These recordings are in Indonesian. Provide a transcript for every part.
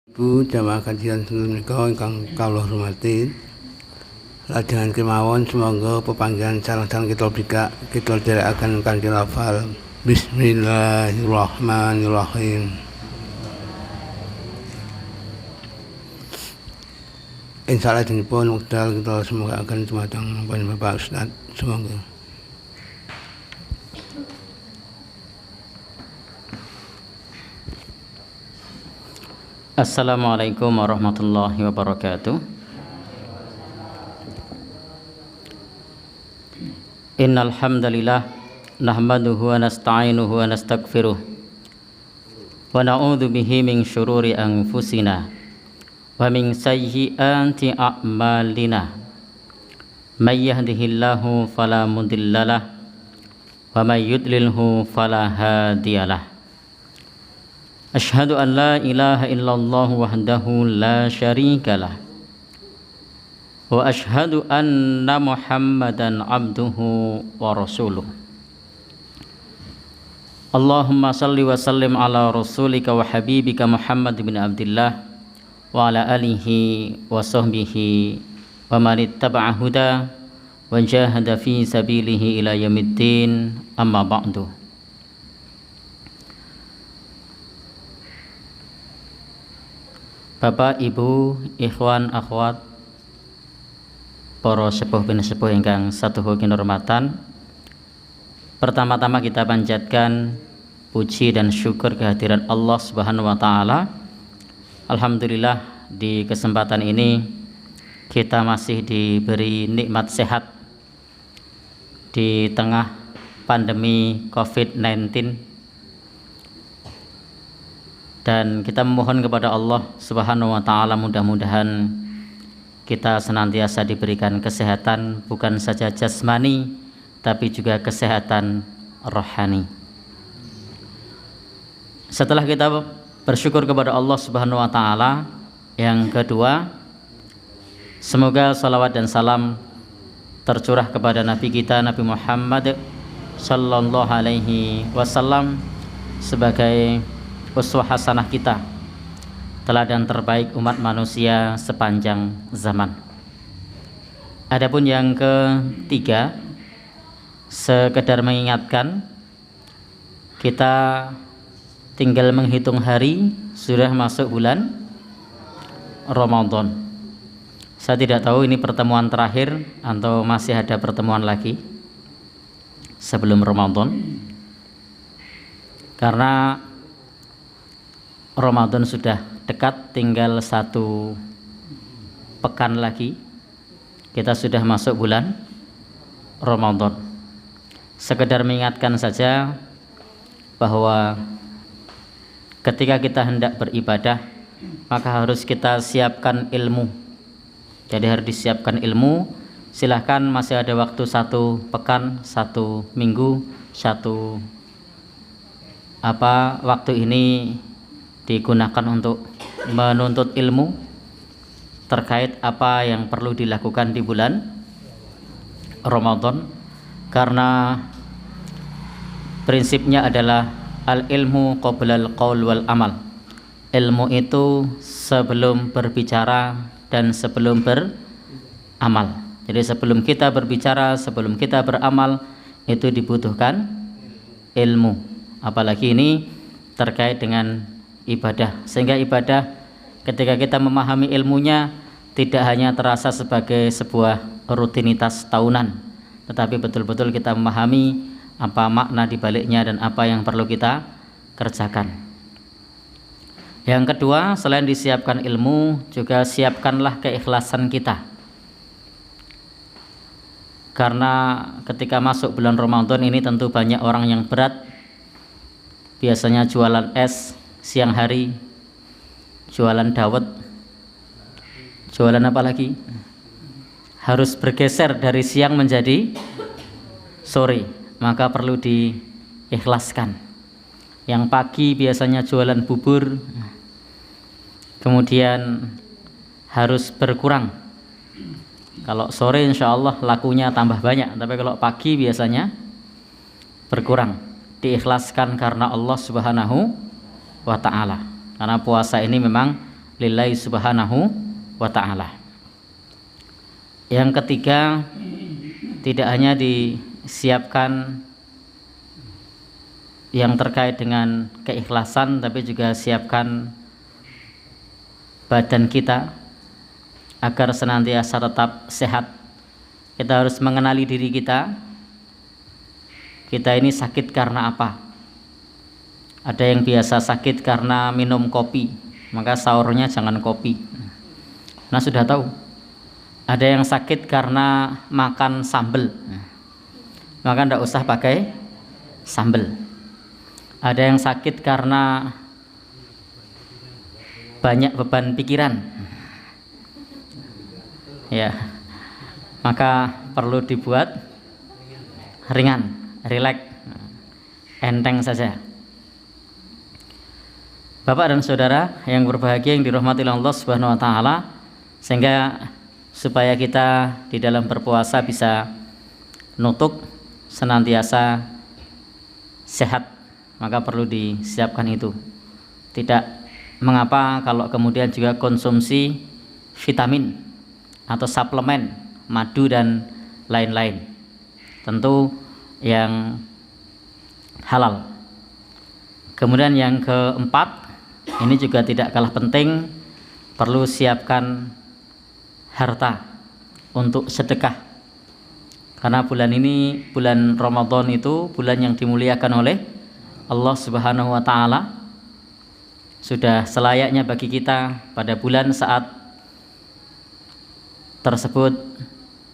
Ibu jamaah kajian menika ingkang kawula hormati, lajengan kemawon semoga pepanggihan sareng-sareng kita dherekaken kanthi lafal Bismillahirrahmanirrahim. Insyaallah dinipun wekdal kita semoga akan dumateng Bapak Ustaz, semoga. Assalamualaikum warahmatullahi wabarakatuh. Innal hamdalillah nahmaduhu wa nasta'inuhu wa nastaghfiruh wa na'udzu bihi min syururi anfusina wa min sayyiati a'malina. May yahdihillahu fala mudhillalah wa may yudlilhu fala hadiyalah. Asyhadu an la ilaha illallah wahdahu la syarikalah wa asyhadu anna Muhammadan abduhu wa rasuluh. Allahumma salli wa sallim ala rasulika wa habibika Muhammad bin Abdillah wa ala alihi wa sahbihi wa man ittaba'a huda wa jahada fi sabilihi ila yaumiddin, amma ba'du. Bapak, Ibu, ikhwan, akhwat, para sepuh bin sepuh ingkang satuhu kinurmatan, pertama-tama kita panjatkan puji dan syukur kehadiran Allah Subhanahu wa taala. Alhamdulillah di kesempatan ini kita masih diberi nikmat sehat di tengah pandemi COVID-19. Dan kita memohon kepada Allah Subhanahu wa taala, mudah-mudahan kita senantiasa diberikan kesehatan, bukan saja jasmani tapi juga kesehatan rohani. Setelah kita bersyukur kepada Allah Subhanahu wa taala, yang kedua, semoga salawat dan salam tercurah kepada Nabi kita, Nabi Muhammad sallallahu alaihi wasallam, sebagai uswah hasanah kita, teladan terbaik umat manusia sepanjang zaman. Adapun yang ketiga, sekedar mengingatkan, kita tinggal menghitung hari, sudah masuk bulan Ramadan. Saya tidak tahu ini pertemuan terakhir atau masih ada pertemuan lagi sebelum Ramadan, karena Ramadan sudah dekat, tinggal 1 pekan lagi kita sudah masuk bulan Ramadan. Sekedar mengingatkan saja bahwa ketika kita hendak beribadah, maka harus kita siapkan ilmu. Jadi harus disiapkan ilmu. Silahkan, masih ada waktu 1 pekan, 1 minggu, waktu ini digunakan untuk menuntut ilmu terkait apa yang perlu dilakukan di bulan Ramadan, karena prinsipnya adalah al-ilmu qoblal qaul wal amal. Ilmu itu sebelum berbicara dan sebelum beramal. Jadi sebelum kita berbicara, sebelum kita beramal, itu dibutuhkan ilmu. Apalagi ini terkait dengan ibadah, sehingga ibadah ketika kita memahami ilmunya tidak hanya terasa sebagai sebuah rutinitas tahunan, tetapi betul-betul kita memahami apa makna di baliknya dan apa yang perlu kita kerjakan. Yang kedua, selain disiapkan ilmu, juga siapkanlah keikhlasan kita, karena ketika masuk bulan Ramadan ini tentu banyak orang yang berat, biasanya jualan es siang hari, jualan dawet, jualan apa lagi, harus bergeser dari siang menjadi sore, maka perlu diikhlaskan. Yang pagi biasanya jualan bubur, kemudian harus berkurang. Kalau sore insya Allah lakunya tambah banyak, tapi kalau pagi biasanya berkurang. Diikhlaskan karena Allah Subhanahu wa ta'ala. Karena puasa ini memang lillahi subhanahu wa ta'ala. Yang ketiga, tidak hanya disiapkan yang terkait dengan keikhlasan, tapi juga siapkan badan kita agar senantiasa tetap sehat. Kita harus mengenali diri kita. Kita ini sakit karena apa? Ada yang biasa sakit karena minum kopi, maka sahurnya jangan kopi. Nah, sudah tahu. Ada yang sakit karena makan sambel, maka tidak usah pakai sambel. Ada yang sakit karena banyak beban pikiran, ya, maka perlu dibuat ringan, rileks, enteng saja. Bapak dan saudara yang berbahagia, yang dirahmati Allah Subhanahu wa taala, sehingga supaya kita di dalam berpuasa bisa nutuk senantiasa sehat, maka perlu disiapkan itu. Tidak mengapa kalau kemudian juga konsumsi vitamin atau suplemen, madu dan lain-lain, tentu yang halal. Kemudian yang keempat, ini juga tidak kalah penting, perlu siapkan harta untuk sedekah. Karena bulan ini, bulan Ramadan itu bulan yang dimuliakan oleh Allah Subhanahu wa taala. Sudah selayaknya bagi kita pada bulan saat tersebut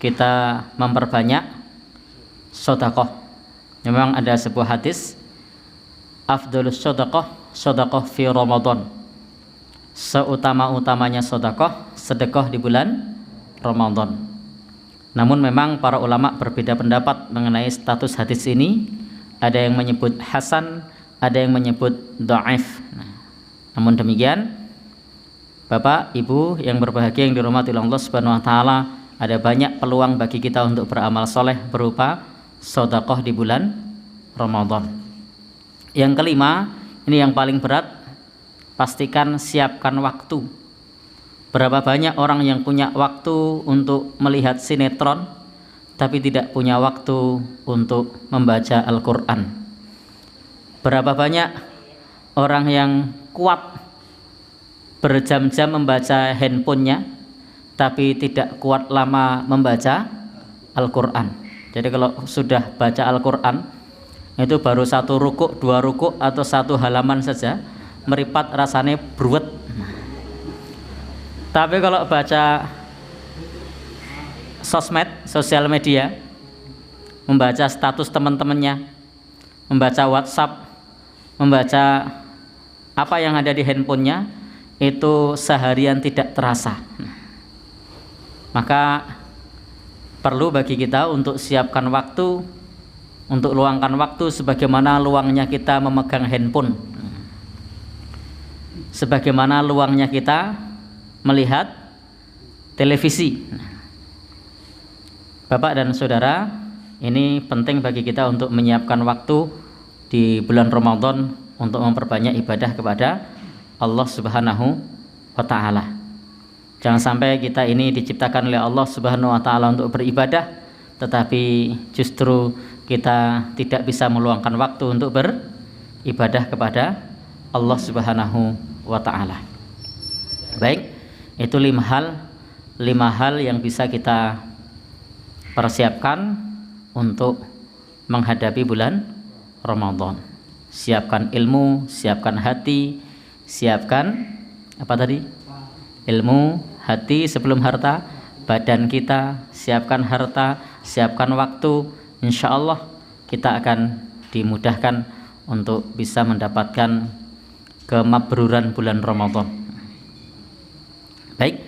kita memperbanyak sedekah. Memang ada sebuah hadis, afdhalus sedekah fi Ramadan. Seutama-utamanya sedekah di bulan Ramadan. Namun memang para ulama berbeda pendapat mengenai status hadis ini. Ada yang menyebut hasan, ada yang menyebut dhaif. Namun demikian, Bapak, Ibu yang berbahagia, yang dirahmati Allah Subhanahu wa taala, ada banyak peluang bagi kita untuk beramal soleh berupa sedekah di bulan Ramadan. Yang kelima, ini yang paling berat, pastikan siapkan waktu. Berapa banyak orang yang punya waktu untuk melihat sinetron, tapi tidak punya waktu untuk membaca Al-Quran. Berapa banyak orang yang kuat berjam-jam membaca handphonenya, tapi tidak kuat lama membaca Al-Quran. Jadi kalau sudah baca Al-Quran, itu baru 1 rukuk, 2 rukuk, atau 1 halaman saja meripat rasanya bruwet. Tapi kalau baca sosmed, sosial media, membaca status teman-temannya, membaca WhatsApp, membaca apa yang ada di handphonenya, itu seharian tidak terasa. Maka perlu bagi kita untuk siapkan waktu, untuk luangkan waktu sebagaimana luangnya kita memegang handphone, sebagaimana luangnya kita melihat televisi. Bapak dan saudara, ini penting bagi kita untuk menyiapkan waktu di bulan Ramadan untuk memperbanyak ibadah kepada Allah Subhanahu wa taala. Jangan sampai kita ini diciptakan oleh Allah Subhanahu wa taala untuk beribadah, tetapi justru kita tidak bisa meluangkan waktu untuk beribadah kepada Allah Subhanahu wa taala. Baik, itu 5 hal yang bisa kita persiapkan untuk menghadapi bulan Ramadan. Siapkan ilmu, siapkan hati, siapkan apa tadi? Ilmu, hati sebelum harta, badan kita, siapkan harta, siapkan waktu. Insya Allah kita akan dimudahkan untuk bisa mendapatkan kemabruran bulan Ramadan. Baik,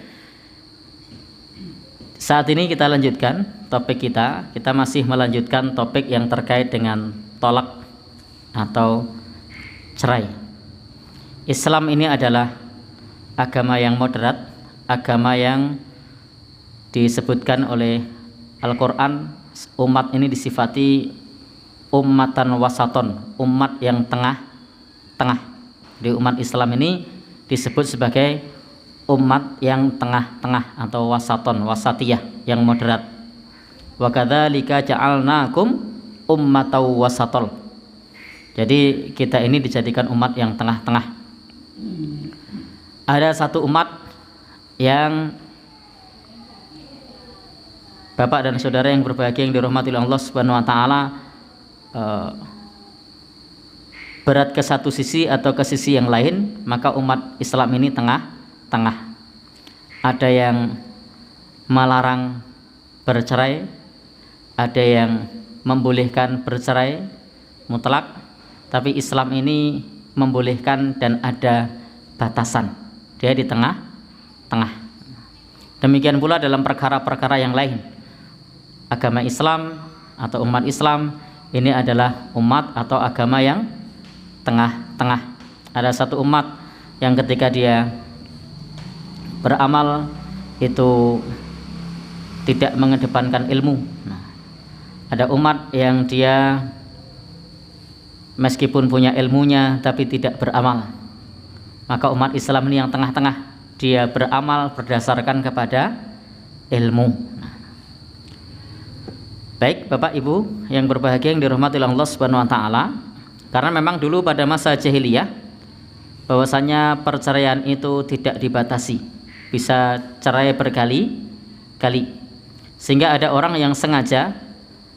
saat ini kita lanjutkan topik kita. Kita masih melanjutkan topik yang terkait dengan tolak atau cerai. Islam ini adalah agama yang moderat, agama yang disebutkan oleh Al-Quran, umat ini disifati ummatan wasaton, umat yang tengah-tengah. Di umat Islam ini disebut sebagai umat yang tengah-tengah atau wasatiyah, yang moderat. Wa kadzalika ja'alnakum ummatan wasatal. Jadi kita ini dijadikan umat yang tengah-tengah. Ada satu umat yang Bapak dan saudara yang berbahagia yang dirahmati oleh Allah Subhanahu wa taala, berat ke satu sisi atau ke sisi yang lain, maka umat Islam ini tengah-tengah. Ada yang melarang bercerai, ada yang membolehkan bercerai mutlak, tapi Islam ini membolehkan dan ada batasan. Dia di tengah-tengah. Demikian pula dalam perkara-perkara yang lain. Agama Islam atau umat Islam ini adalah umat atau agama yang tengah-tengah. Ada satu umat yang ketika dia beramal itu tidak mengedepankan ilmu. Ada umat yang dia meskipun punya ilmunya tapi tidak beramal. Maka umat Islam ini yang tengah-tengah, dia beramal berdasarkan kepada ilmu. Baik Bapak Ibu yang berbahagia yang dirahmati oleh Allah Subhanahu wa taala, karena memang dulu pada masa jahiliyah bahwasanya perceraian itu tidak dibatasi, bisa cerai berkali-kali, sehingga ada orang yang sengaja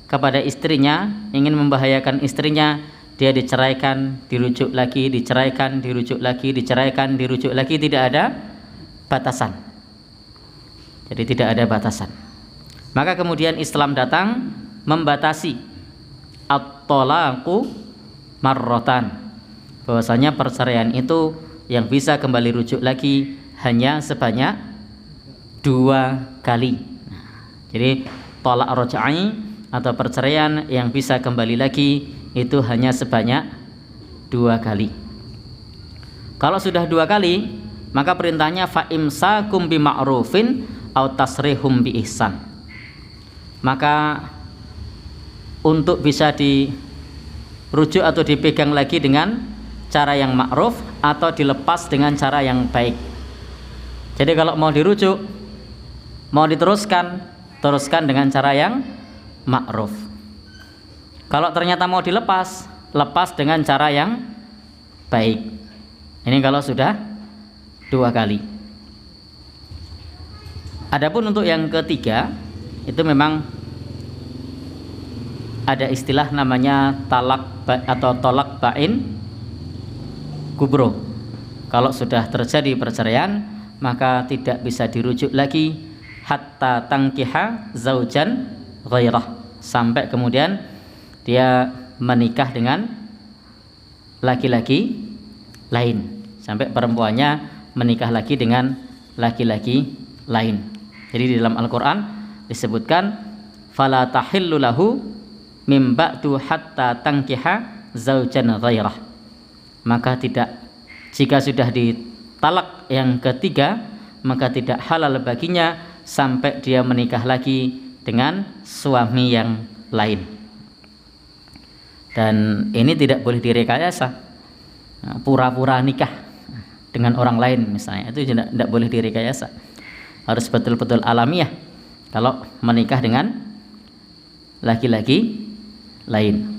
kepada istrinya, ingin membahayakan istrinya, dia diceraikan, dirujuk lagi, diceraikan, dirujuk lagi, diceraikan, dirujuk lagi, tidak ada batasan. Jadi tidak ada batasan. Maka kemudian Islam datang membatasi at-talaqu marratan, bahwasanya perceraian itu yang bisa kembali rujuk lagi hanya sebanyak 2 kali. Jadi talaq raj'i atau perceraian yang bisa kembali lagi itu hanya sebanyak 2 kali. Kalau sudah 2 kali, maka perintahnya fa imsakum bima'rufin aw tasrihum bi ihsan. Maka untuk bisa dirujuk atau dipegang lagi dengan cara yang ma'ruf atau dilepas dengan cara yang baik. Jadi kalau mau dirujuk, mau diteruskan, teruskan dengan cara yang ma'ruf. Kalau ternyata mau dilepas, lepas dengan cara yang baik. Ini kalau sudah 2 kali. Adapun untuk yang ketiga, itu memang ada istilah namanya talak atau tolak bain kubro. Kalau sudah terjadi perceraian, maka tidak bisa dirujuk lagi hatta tangkiha zaujan ghairah, sampai kemudian dia menikah dengan laki-laki lain, sampai perempuannya menikah lagi dengan laki-laki lain. Jadi di dalam Al-Qur'an disebutkan fala tahillu lahu mim ba'du hatta tankiha zaujan ghairah. Maka tidak, jika sudah ditalak yang ketiga, maka tidak halal baginya sampai dia menikah lagi dengan suami yang lain. Dan ini tidak boleh direkayasa, pura-pura nikah dengan orang lain misalnya, itu tidak boleh direkayasa, harus betul-betul alamiah kalau menikah dengan laki-laki lain.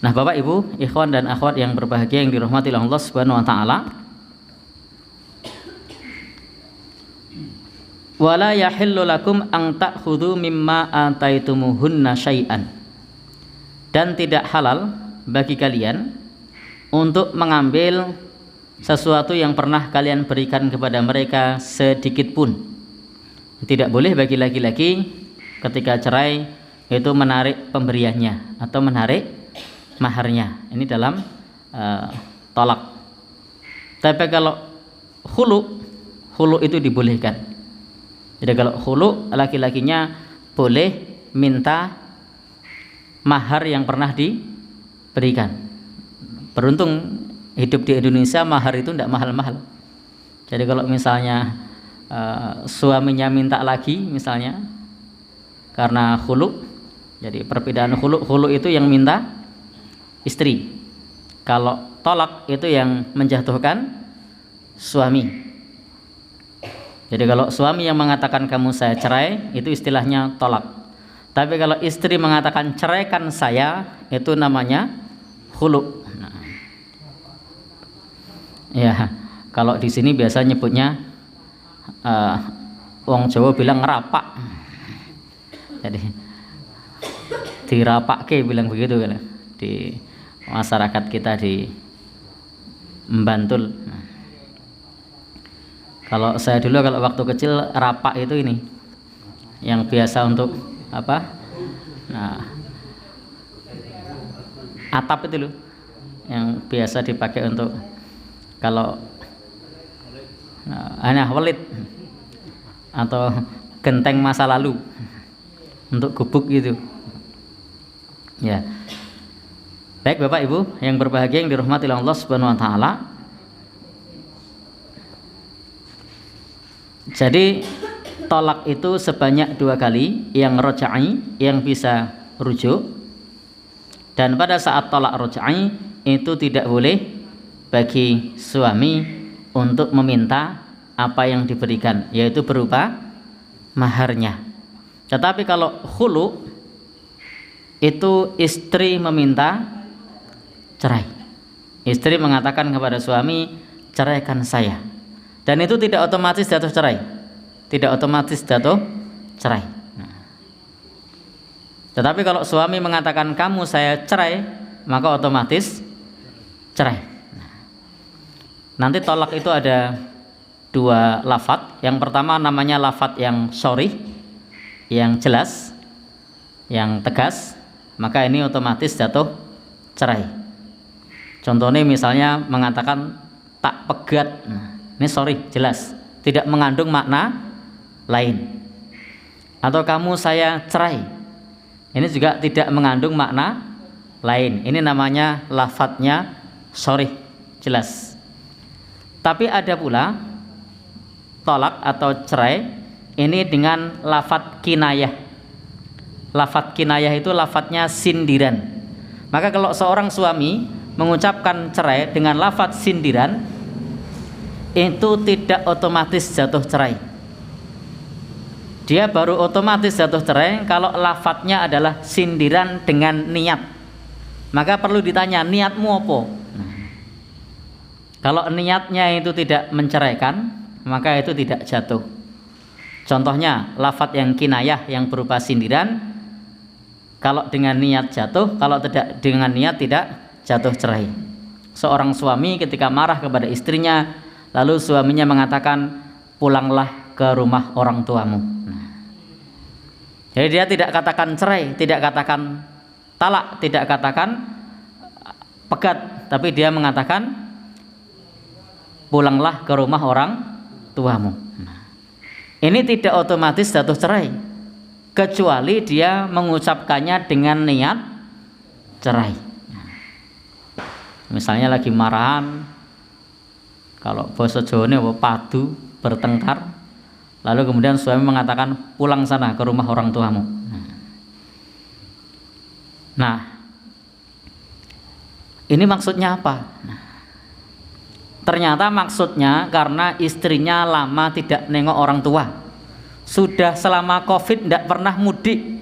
Nah, Bapak Ibu, ikhwan dan akhwat yang berbahagia yang dirahmati oleh Allah Subhanahu wa taala, wala yahillu lakum an ta'khudhu mimma ataitumuhunna syai'an. Dan tidak halal bagi kalian untuk mengambil sesuatu yang pernah kalian berikan kepada mereka sedikit pun. Tidak boleh bagi laki-laki ketika cerai itu menarik pemberiannya atau menarik maharnya. Ini dalam tolak. Tapi kalau khulu itu dibolehkan. Jadi kalau khulu, laki-lakinya boleh minta mahar yang pernah diberikan. Beruntung hidup di Indonesia mahar itu tidak mahal-mahal. Jadi kalau misalnya suaminya minta lagi misalnya karena khulu, jadi perbedaan khulu itu yang minta istri, kalau tolak itu yang menjatuhkan suami. Jadi kalau suami yang mengatakan kamu saya cerai, itu istilahnya tolak. Tapi kalau istri mengatakan ceraikan saya, itu namanya khulu. Nah, ya, kalau di sini biasa nyebutnya wong Jawa bilang ngerapak. Jadi dirapake bilang begitu kan di masyarakat kita di Bantul. Nah, kalau saya dulu kalau waktu kecil rapak itu ini yang biasa untuk apa? Nah, atap itu loh yang biasa dipakai untuk kalau welit atau genteng masa lalu untuk gubuk gitu. Ya. Baik Bapak Ibu yang berbahagia yang dirahmati oleh Allah Subhanahu wa taala. Jadi tolak itu sebanyak 2 kali, yang roja'i, yang bisa rujuk. Dan pada saat tolak roja'i itu tidak boleh bagi suami untuk meminta apa yang diberikan, yaitu berupa maharnya. Tetapi kalau khulu itu istri meminta cerai. Istri mengatakan kepada suami, ceraikan saya. Dan itu tidak otomatis jatuh cerai. Tidak otomatis jatuh cerai. Nah. Tetapi kalau suami mengatakan kamu saya cerai, maka otomatis cerai. Nah. Nanti tolak itu ada 2 lafadz. Yang pertama namanya lafadz yang sharih, yang jelas, yang tegas, maka ini otomatis jatuh cerai. Contohnya misalnya mengatakan tak pegat. Nah, ini sorry jelas, tidak mengandung makna lain. Atau kamu saya cerai, ini juga tidak mengandung makna lain. Ini namanya lafadznya sorry jelas. Tapi ada pula tolak atau cerai ini dengan lafadz kinayah. Lafadz kinayah itu lafadznya sindiran. Maka kalau seorang suami mengucapkan cerai dengan lafadz sindiran, itu tidak otomatis jatuh cerai. Dia baru otomatis jatuh cerai kalau lafadznya adalah sindiran dengan niat. Maka perlu ditanya, niatmu apa? Kalau niatnya itu tidak menceraikan, maka itu tidak jatuh. Contohnya lafadz yang kinayah yang berupa sindiran, kalau dengan niat jatuh, kalau tidak dengan niat tidak jatuh cerai. Seorang suami ketika marah kepada istrinya, lalu suaminya mengatakan pulanglah ke rumah orang tuamu. Nah, jadi dia tidak katakan cerai, tidak katakan talak, tidak katakan pegat, tapi dia mengatakan pulanglah ke rumah orang tuamu. Nah, ini tidak otomatis jatuh cerai, kecuali dia mengucapkannya dengan niat cerai. Nah, misalnya lagi marahan, kalau bahasa Jawa ini padu, bertengkar, lalu kemudian suami mengatakan pulang sana ke rumah orang tuamu. Nah, ini maksudnya apa? Nah, ternyata maksudnya karena istrinya lama tidak nengok orang tua, sudah selama COVID tidak pernah mudik.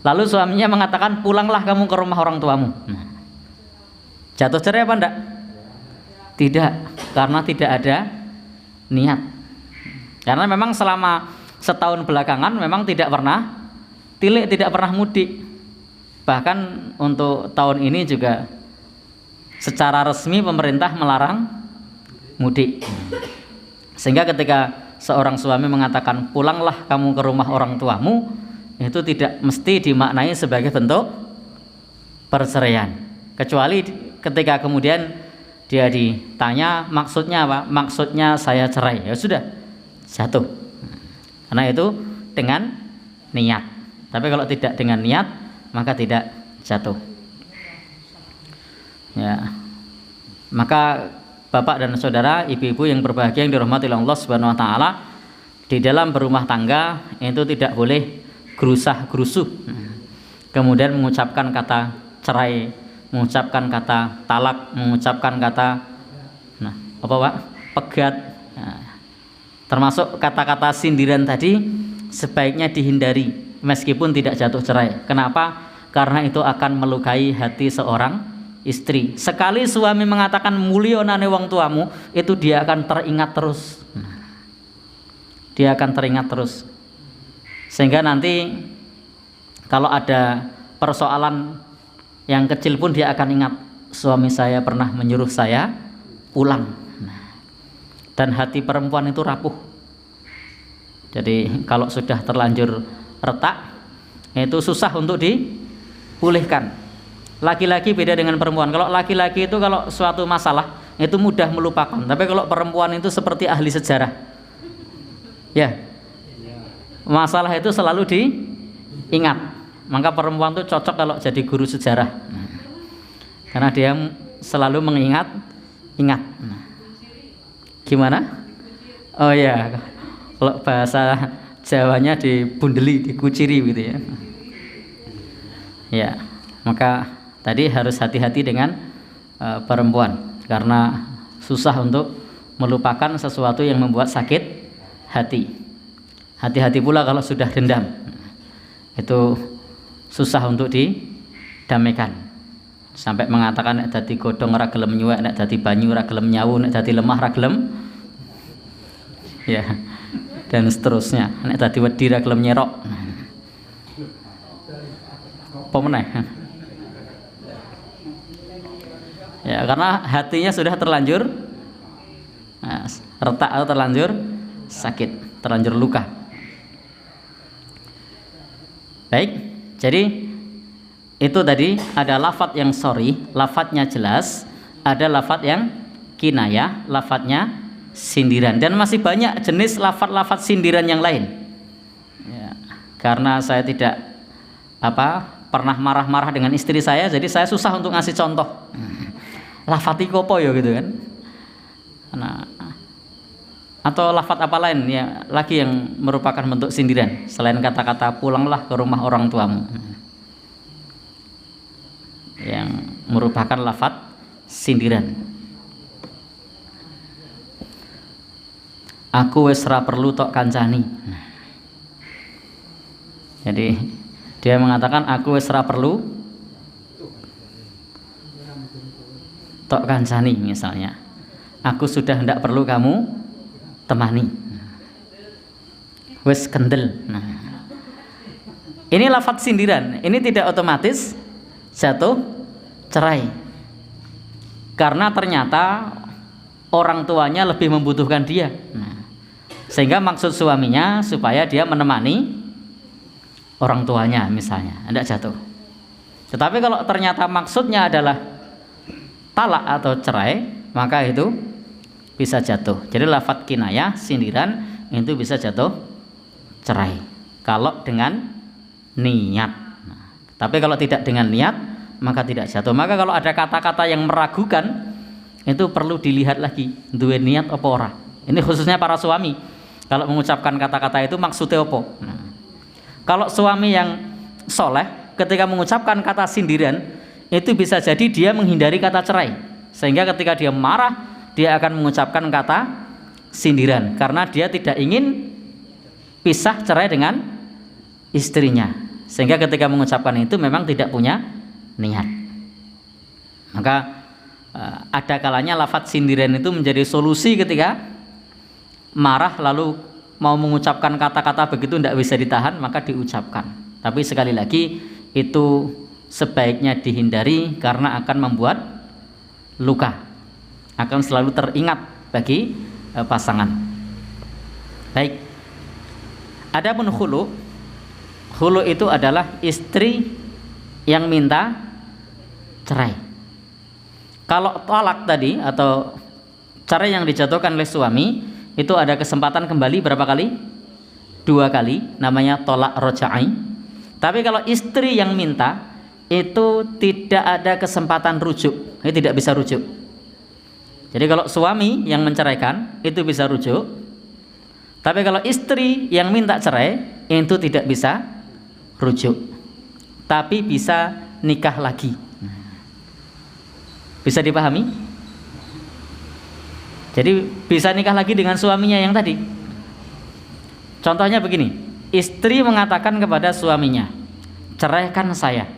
Lalu suaminya mengatakan pulanglah kamu ke rumah orang tuamu. Nah, jatuh cerai apa enggak? Tidak, karena tidak ada niat. Karena memang selama setahun belakangan memang tidak pernah tilik, tidak pernah mudik. Bahkan untuk tahun ini juga secara resmi pemerintah melarang mudik. Sehingga ketika seorang suami mengatakan pulanglah kamu ke rumah orang tuamu, itu tidak mesti dimaknai sebagai bentuk perceraian. Kecuali ketika kemudian dia ditanya maksudnya apa? Maksudnya saya cerai. Ya sudah, jatuh. Karena itu dengan niat. Tapi kalau tidak dengan niat, maka tidak jatuh. Ya. Maka Bapak dan saudara, ibu-ibu yang berbahagia yang dirahmati oleh Allah Subhanahu wa taala, di dalam berumah tangga itu tidak boleh gerusah-gerusuh. Kemudian mengucapkan kata cerai, mengucapkan kata talak, mengucapkan kata apa Pak? Pegat. Nah, Termasuk kata-kata sindiran tadi sebaiknya dihindari meskipun tidak jatuh cerai. Kenapa? Karena itu akan melukai hati seorang istri. Sekali suami mengatakan mulionane wong tuamu, itu dia akan teringat terus. Dia akan teringat terus. Sehingga nanti kalau ada persoalan yang kecil pun dia akan ingat, suami saya pernah menyuruh saya pulang. Dan hati perempuan itu rapuh. Jadi kalau sudah terlanjur retak, itu susah untuk dipulihkan. Laki-laki beda dengan perempuan. Kalau laki-laki itu kalau suatu masalah itu mudah melupakan. Tapi kalau perempuan itu seperti ahli sejarah. Ya. Masalah itu selalu diingat. Maka perempuan itu cocok kalau jadi guru sejarah. Karena dia selalu ingat. Gimana? Oh ya, kalau bahasa Jawanya dibundeli, dikuciri gitu ya. Ya, maka tadi harus hati-hati dengan perempuan karena susah untuk melupakan sesuatu yang membuat sakit hati. Hati-hati pula kalau sudah dendam, itu susah untuk didamaikan. Sampai mengatakan nek dadi godhong ora gelem nyuwek, nek dadi banyu ora gelem nyawu, nek dadi lemah ora gelem, ya, dan seterusnya. Nek dadi wedi ora gelem nyerok. Apa meneh? Ya, karena hatinya sudah terlanjur retak atau terlanjur sakit, terlanjur luka. Baik, jadi itu tadi ada lafadz yang sorry, lafadznya jelas, ada lafadz yang kinayah, lafadznya sindiran, dan masih banyak jenis lafadz-lafadz sindiran yang lain. Ya, karena saya tidak pernah marah-marah dengan istri saya, jadi saya susah untuk ngasih contoh. Lafadz iku apa ya gitu kan? Nah, atau lafadz apa lain ya lagi yang merupakan bentuk sindiran selain kata-kata pulanglah ke rumah orang tuamu, yang merupakan lafadz sindiran. Aku wis ra perlu tok kancani. Jadi dia mengatakan aku wis ra perlu tok kancani misalnya. Aku sudah tidak perlu kamu temani. Wis kendel. Nah, ini lafadz sindiran. Ini tidak otomatis jatuh cerai. Karena ternyata orang tuanya lebih membutuhkan dia. Nah, sehingga maksud suaminya supaya dia menemani orang tuanya misalnya, tidak jatuh. Tetapi kalau ternyata maksudnya adalah talak atau cerai, maka itu bisa jatuh. Jadi lafadz kinayah sindiran itu bisa jatuh cerai kalau dengan niat. Nah, tapi kalau tidak dengan niat maka tidak jatuh. Maka kalau ada kata-kata yang meragukan itu perlu dilihat lagi duwe niat apa ora. Ini khususnya para suami. Kalau mengucapkan kata-kata itu maksudnya apa? Nah, kalau suami yang soleh ketika mengucapkan kata sindiran itu bisa jadi dia menghindari kata cerai, sehingga ketika dia marah dia akan mengucapkan kata sindiran karena dia tidak ingin pisah cerai dengan istrinya, sehingga ketika mengucapkan itu memang tidak punya niat. Maka ada kalanya lafadz sindiran itu menjadi solusi ketika marah lalu mau mengucapkan kata-kata begitu tidak bisa ditahan, maka diucapkan. Tapi sekali lagi itu sebaiknya dihindari karena akan membuat luka, akan selalu teringat bagi pasangan. Baik. Adapun khulu itu adalah istri yang minta cerai. Kalau talak tadi atau cerai yang dijatuhkan oleh suami itu ada kesempatan kembali berapa kali? 2 kali, namanya tolak roja'i. Tapi kalau istri yang minta itu tidak ada kesempatan rujuk, ini tidak bisa rujuk. Jadi kalau suami yang menceraikan itu bisa rujuk, tapi kalau istri yang minta cerai itu tidak bisa rujuk, tapi bisa nikah lagi. Bisa dipahami? Jadi bisa nikah lagi dengan suaminya yang tadi. Contohnya begini, istri mengatakan kepada suaminya, ceraikan saya.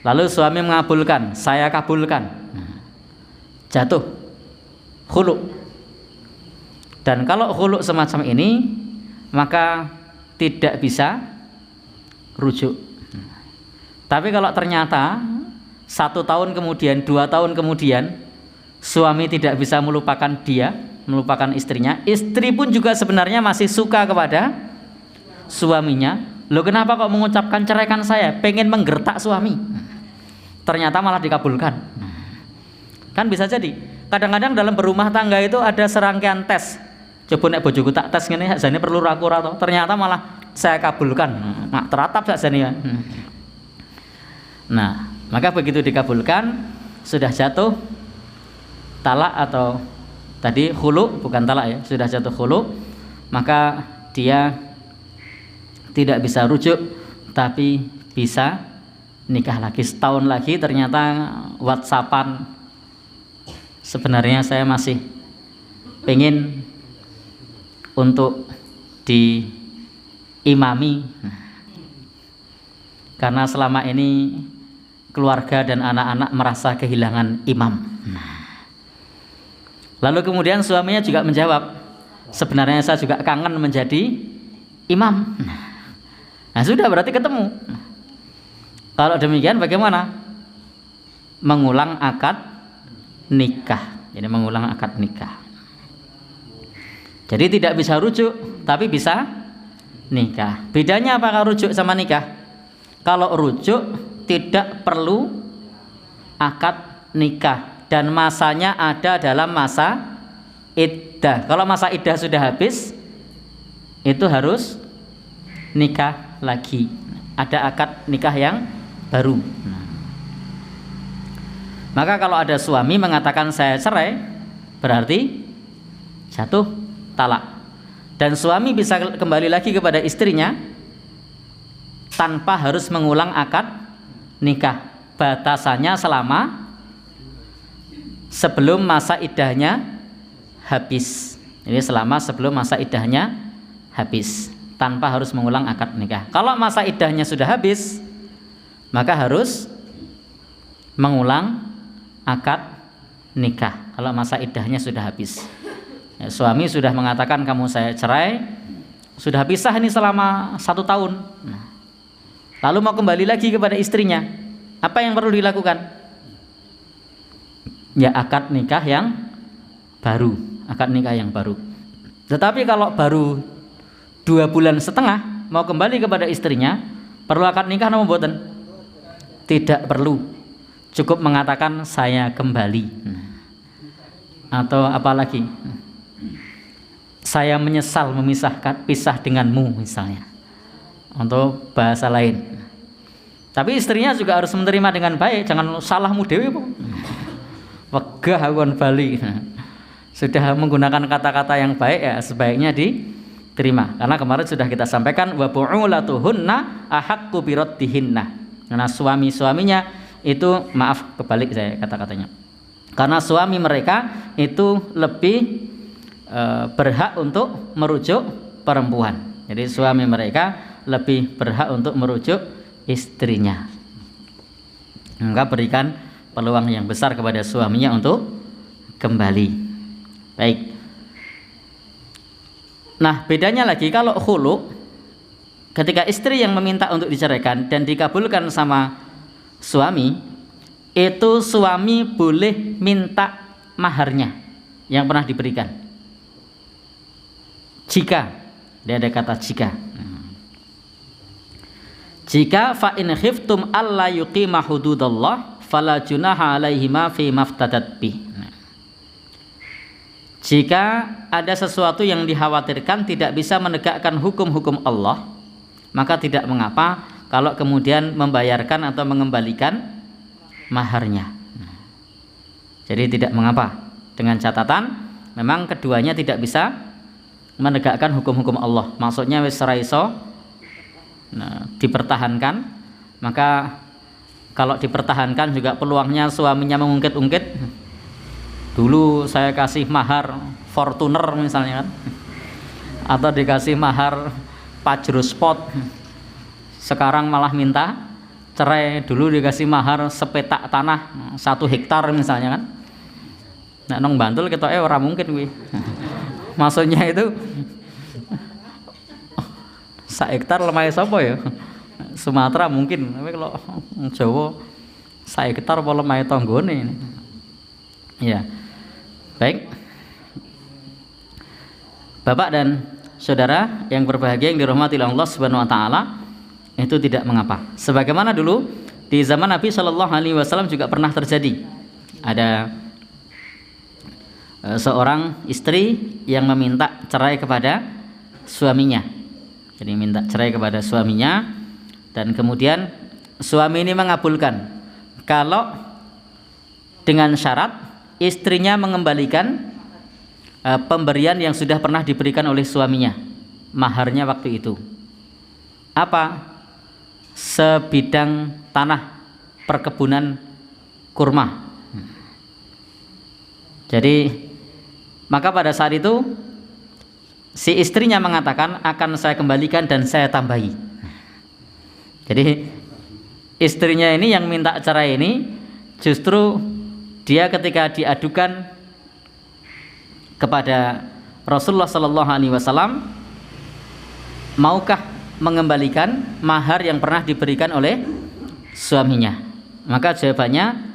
Lalu suami mengabulkan, saya kabulkan. Jatuh khulu. Dan kalau khulu semacam ini, maka tidak bisa rujuk. Tapi kalau ternyata 1 tahun kemudian, 2 tahun kemudian, suami tidak bisa melupakan dia, melupakan istrinya, istri pun juga sebenarnya masih suka kepada suaminya. Loh, kenapa kok mengucapkan ceraikan saya? Pengen menggertak suami. Ternyata malah dikabulkan. Kan bisa jadi. Kadang-kadang dalam berumah tangga itu ada serangkaian tes. Coba nek bojoku tak tes ngene, sakjane perlu raku ora to. Ternyata malah saya kabulkan. Mak teratap sakjane ya. Nah, maka begitu dikabulkan, sudah jatuh talak atau tadi khulu, bukan talak ya, sudah jatuh khulu, maka dia tidak bisa rujuk, tapi bisa nikah lagi. Setahun lagi ternyata WhatsAppan, sebenarnya saya masih pengen untuk diimami, karena selama ini keluarga dan anak-anak merasa kehilangan imam. Lalu kemudian suaminya juga menjawab, sebenarnya saya juga kangen menjadi imam. Nah, sudah berarti ketemu. Kalau demikian bagaimana? Mengulang akad nikah. Jadi mengulang akad nikah. Jadi tidak bisa rujuk, tapi bisa nikah. Bedanya apa kalau rujuk sama nikah? Kalau rujuk tidak perlu akad nikah dan masanya ada dalam masa iddah. Kalau masa iddah sudah habis, itu harus nikah lagi. Ada akad nikah yang baru. Maka kalau ada suami mengatakan saya cerai, berarti jatuh talak. Dan suami bisa kembali lagi kepada istrinya tanpa harus mengulang akad nikah. Batasannya selama sebelum masa iddahnya habis. Jadi selama sebelum masa iddahnya habis, tanpa harus mengulang akad nikah. Kalau masa iddahnya sudah habis, maka harus mengulang akad nikah. Kalau masa iddahnya sudah habis, ya, suami sudah mengatakan kamu saya cerai, sudah pisah ini selama 1 tahun. Lalu mau kembali lagi kepada istrinya, apa yang perlu dilakukan? Ya akad nikah yang baru, akad nikah yang baru. Tetapi kalau baru 2 bulan setengah mau kembali kepada istrinya, perlu akad nikah atau mboten? Tidak perlu, cukup mengatakan saya kembali. Atau apalagi, saya menyesal pisah denganmu misalnya, untuk bahasa lain. Tapi istrinya juga harus menerima dengan baik, jangan salahmu dewe po. Wegah awan bali. Sudah menggunakan kata-kata yang baik, ya sebaiknya diterima. Karena kemarin sudah kita sampaikan wa bu'ulatuhunna ahaqqu biraddihinna. Karena suami-suaminya itu, maaf kebalik saya kata-katanya. Karena suami mereka itu lebih berhak untuk merujuk perempuan. Jadi suami mereka lebih berhak untuk merujuk istrinya. Maka berikan peluang yang besar kepada suaminya untuk kembali. Baik. Nah, bedanya lagi kalau khulu, ketika istri yang meminta untuk diceraikan dan dikabulkan sama suami, itu suami boleh minta maharnya yang pernah diberikan. Jika, dia ada kata jika. Jika fa in khiftum alla yuqima hududallah fala junaha alaihima fi maftadat bih. Jika ada sesuatu yang dikhawatirkan tidak bisa menegakkan hukum-hukum Allah, maka tidak mengapa kalau kemudian membayarkan atau mengembalikan maharnya. Jadi tidak mengapa, dengan catatan memang keduanya tidak bisa menegakkan hukum-hukum Allah. Maksudnya wis ora iso dipertahankan, maka kalau dipertahankan juga peluangnya suaminya mengungkit-ungkit, dulu saya kasih mahar Fortuner misalnya kan, atau dikasih mahar pajero spot, sekarang malah minta cerai. Dulu dikasih mahar sepetak tanah 1 hektar misalnya kan. Nek nang Bantul ketoke ora mungkin kuwi. Maksudnya itu 1 hektar lemah sapa ya? Sumatera mungkin, tapi kalau Jawa 1 hektar apa lemah tanggane. Ya. Baik. Bapak dan saudara yang berbahagia yang dirahmati oleh Allah Subhanahu wa taala, itu tidak mengapa. Sebagaimana dulu di zaman Nabi Shallallahu alaihi wasallam juga pernah terjadi. Ada seorang istri yang meminta cerai kepada suaminya. Jadi minta cerai kepada suaminya dan kemudian suami ini mengabulkan kalau dengan syarat istrinya mengembalikan pemberian yang sudah pernah diberikan oleh suaminya, maharnya waktu itu. Apa? Sebidang tanah perkebunan kurma. Jadi maka pada saat itu si istrinya mengatakan akan saya kembalikan dan saya tambahi. Jadi istrinya ini yang minta cerai ini justru dia ketika diadukan kepada Rasulullah Sallallahu Alaihi Wasallam, maukah mengembalikan mahar yang pernah diberikan oleh suaminya? Maka jawabannya,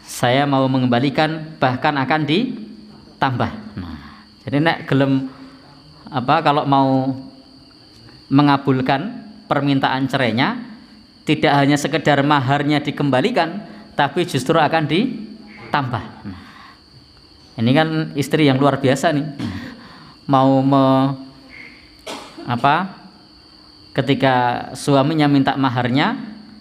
saya mau mengembalikan, bahkan akan ditambah. Nah, jadi nek gelem kalau mau mengabulkan permintaan cerainya, tidak hanya sekedar maharnya dikembalikan, tapi justru akan ditambah. Nah, ini kan istri yang luar biasa nih. Mau ketika suaminya minta maharnya,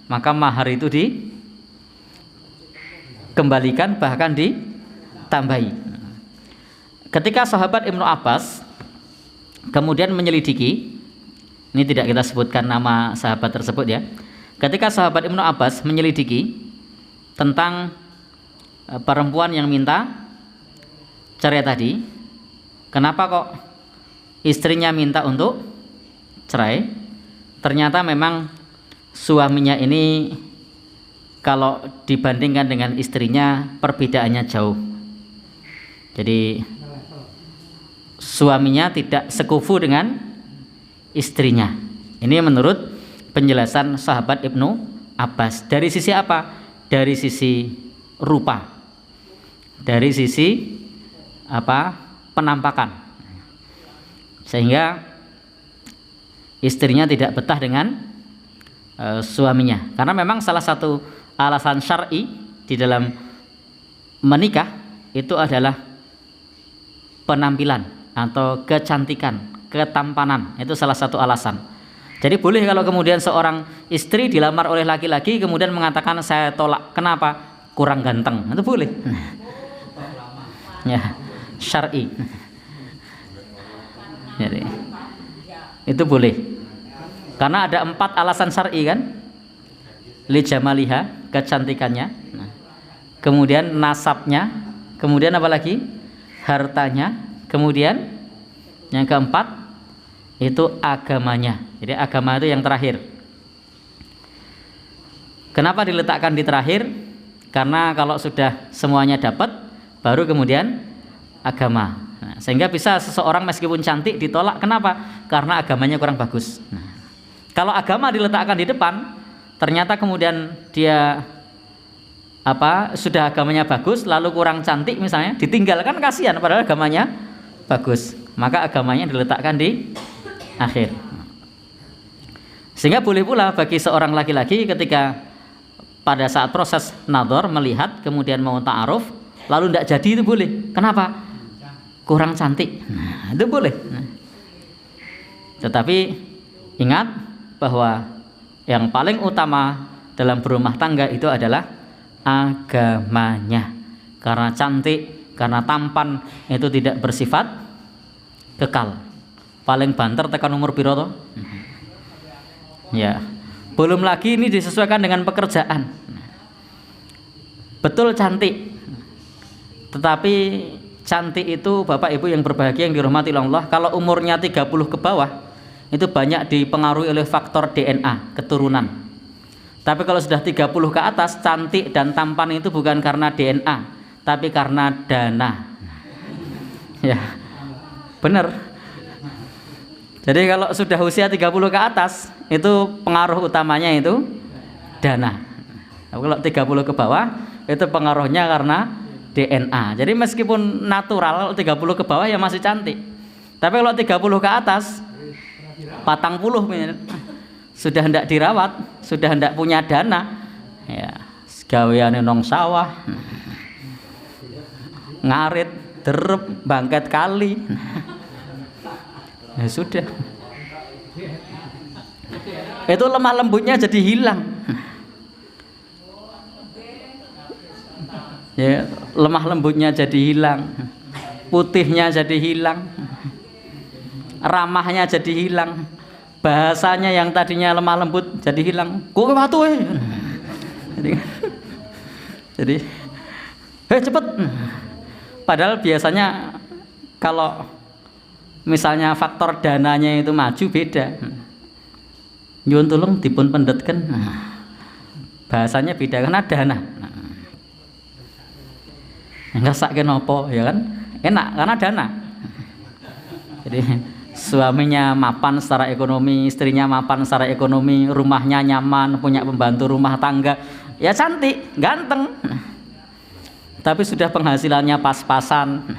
maka mahar itu dikembalikan bahkan ditambahi. Ketika sahabat Ibnu Abbas kemudian menyelidiki, ini tidak kita sebutkan nama sahabat tersebut ya. Ketika sahabat Ibnu Abbas menyelidiki tentang perempuan yang minta cerai tadi, kenapa kok istrinya minta untuk cerai? Ternyata memang suaminya ini kalau dibandingkan dengan istrinya perbedaannya jauh. Jadi suaminya tidak sekufu dengan istrinya. Ini menurut penjelasan sahabat Ibnu Abbas. Dari sisi apa? Dari sisi rupa, dari sisi penampakan, sehingga istrinya tidak betah dengan suaminya. Karena memang salah satu alasan syar'i di dalam menikah itu adalah penampilan atau kecantikan, ketampanan. Itu salah satu alasan. Jadi boleh kalau kemudian seorang istri dilamar oleh laki-laki kemudian mengatakan saya tolak, kenapa? Kurang ganteng. Itu boleh. Ya, syar'i. Jadi itu boleh. Karena ada 4 alasan syar'i kan? Li jamaliha, kecantikannya. Nah, kemudian nasabnya, kemudian apa lagi? Hartanya, kemudian yang keempat itu agamanya. Jadi agama itu yang terakhir. Kenapa diletakkan di terakhir? Karena kalau sudah semuanya dapat, baru kemudian agama. Nah, sehingga bisa seseorang meskipun cantik ditolak. Kenapa? Karena agamanya kurang bagus. Nah, kalau agama diletakkan di depan, ternyata kemudian dia sudah agamanya bagus, lalu kurang cantik misalnya, ditinggalkan, kasihan padahal agamanya bagus. Maka agamanya diletakkan di akhir. Sehingga boleh pula bagi seorang laki-laki ketika pada saat proses nadhar melihat kemudian mau ta'aruf lalu tidak jadi, itu boleh. Kenapa? Kurang cantik. Nah, itu boleh. Nah, tetapi ingat bahwa yang paling utama dalam berumah tangga itu adalah agamanya. Karena cantik, karena tampan itu tidak bersifat kekal. Paling banter tekan umur piro to? Ya. Belum lagi ini disesuaikan dengan pekerjaan. Betul cantik, tetapi cantik itu Bapak Ibu yang berbahagia yang dirahmati Allah, kalau umurnya 30 ke bawah itu banyak dipengaruhi oleh faktor DNA, keturunan. Tapi kalau sudah 30 ke atas, cantik dan tampan itu bukan karena DNA, tapi karena dana. Ya, benar. Jadi kalau sudah usia 30 ke atas, itu pengaruh utamanya itu dana. Kalau 30 ke bawah, itu pengaruhnya karena DNA. Jadi meskipun natural, 30 ke bawah ya masih cantik. Tapi kalau 30 ke atas, 40 sudah hendak dirawat, sudah hendak punya dana, ya gaweane nong sawah, ngarit, derep, bangket kali. Ya sudah, itu lemah lembutnya jadi hilang. Ya, lemah lembutnya jadi hilang, putihnya jadi hilang, ramahnya jadi hilang, bahasanya yang tadinya lemah lembut jadi hilang. Kowe watu jadi cepet. Padahal biasanya kalau misalnya faktor dananya itu maju beda. Nyuwun tulung dipun pendhetken. Bahasanya beda karena dana. Ngersake napa ya kan? Enak karena dana. Jadi suaminya mapan secara ekonomi, istrinya mapan secara ekonomi, rumahnya nyaman, punya pembantu rumah tangga, ya cantik, ganteng. Tapi sudah penghasilannya pas-pasan,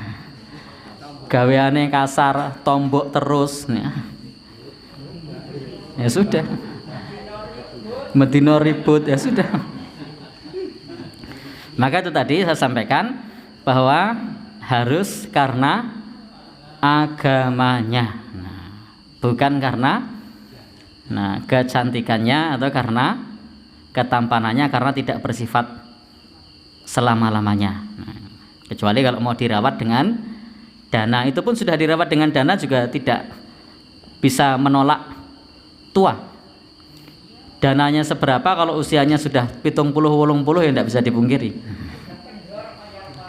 gaweane kasar, tombok terus, ya sudah, medino ribut, ya sudah. Maka itu tadi saya sampaikan bahwa harus karena agamanya, bukan karena kecantikannya atau karena ketampanannya, karena tidak bersifat selama-lamanya. Kecuali kalau mau dirawat dengan dana, itu pun sudah dirawat dengan dana juga tidak bisa menolak tua. Dananya seberapa kalau usianya sudah 70-80 ya tidak bisa dipungkiri.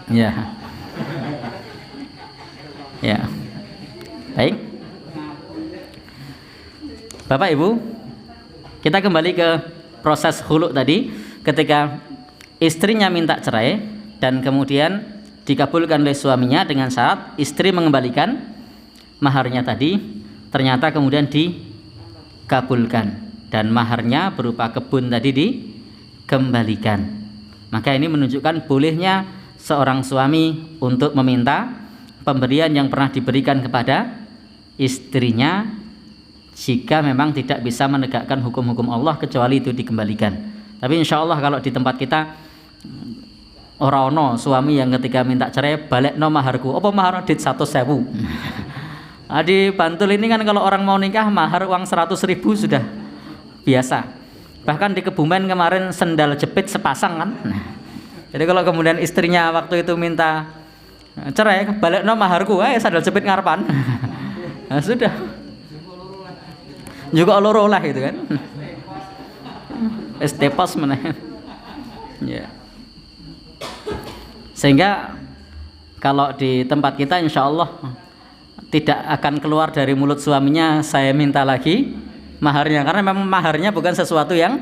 Ya. Ya. Baik. Bapak Ibu, kita kembali ke proses khulu tadi. Ketika istrinya minta cerai dan kemudian dikabulkan oleh suaminya dengan syarat istri mengembalikan maharnya tadi, ternyata kemudian dikabulkan dan maharnya berupa kebun tadi dikembalikan. Maka ini menunjukkan bolehnya seorang suami untuk meminta pemberian yang pernah diberikan kepada istrinya jika memang tidak bisa menegakkan hukum-hukum Allah kecuali itu dikembalikan. Tapi insya Allah kalau di tempat kita ora ono suami yang ketika minta cerai balekno maharku, apa mahar dit 100.000. Di Bantul ini kan kalau orang mau nikah mahar uang 100.000 sudah biasa. Bahkan di Kebumen kemarin sendal jepit sepasang kan. Jadi kalau kemudian istrinya waktu itu minta cerai, balekno maharku, sandal jepit ngarepan. Nah, sudah. Juga loro lah gitu kan. Estepos mana? Ya. Sehingga kalau di tempat kita insya Allah tidak akan keluar dari mulut suaminya saya minta lagi maharnya, karena memang maharnya bukan sesuatu yang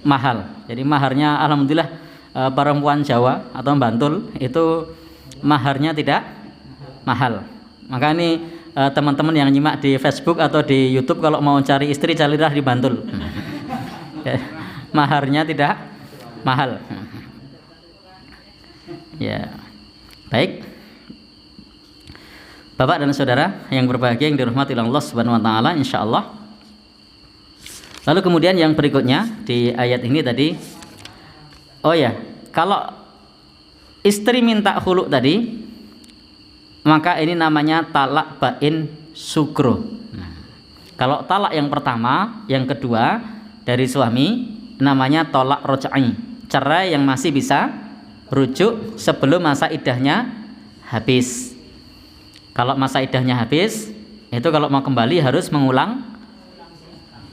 mahal. Jadi maharnya alhamdulillah perempuan Jawa atau Bantul itu maharnya tidak mahal. Maka ini teman-teman yang nyimak di Facebook atau di YouTube kalau mau cari istri carilah di Bantul. Maharnya tidak mahal. Ya, baik. Bapak dan saudara yang berbahagia yang dirahmati Allah Subhanahu wa taala, insyaallah. Lalu kemudian yang berikutnya di ayat ini tadi, oh ya, kalau istri minta khulu tadi, maka ini namanya talak bain sugro. Kalau talak yang pertama, yang kedua dari suami namanya tolak rojai, cerai yang masih bisa rujuk sebelum masa iddahnya habis. Kalau masa iddahnya habis, itu kalau mau kembali harus mengulang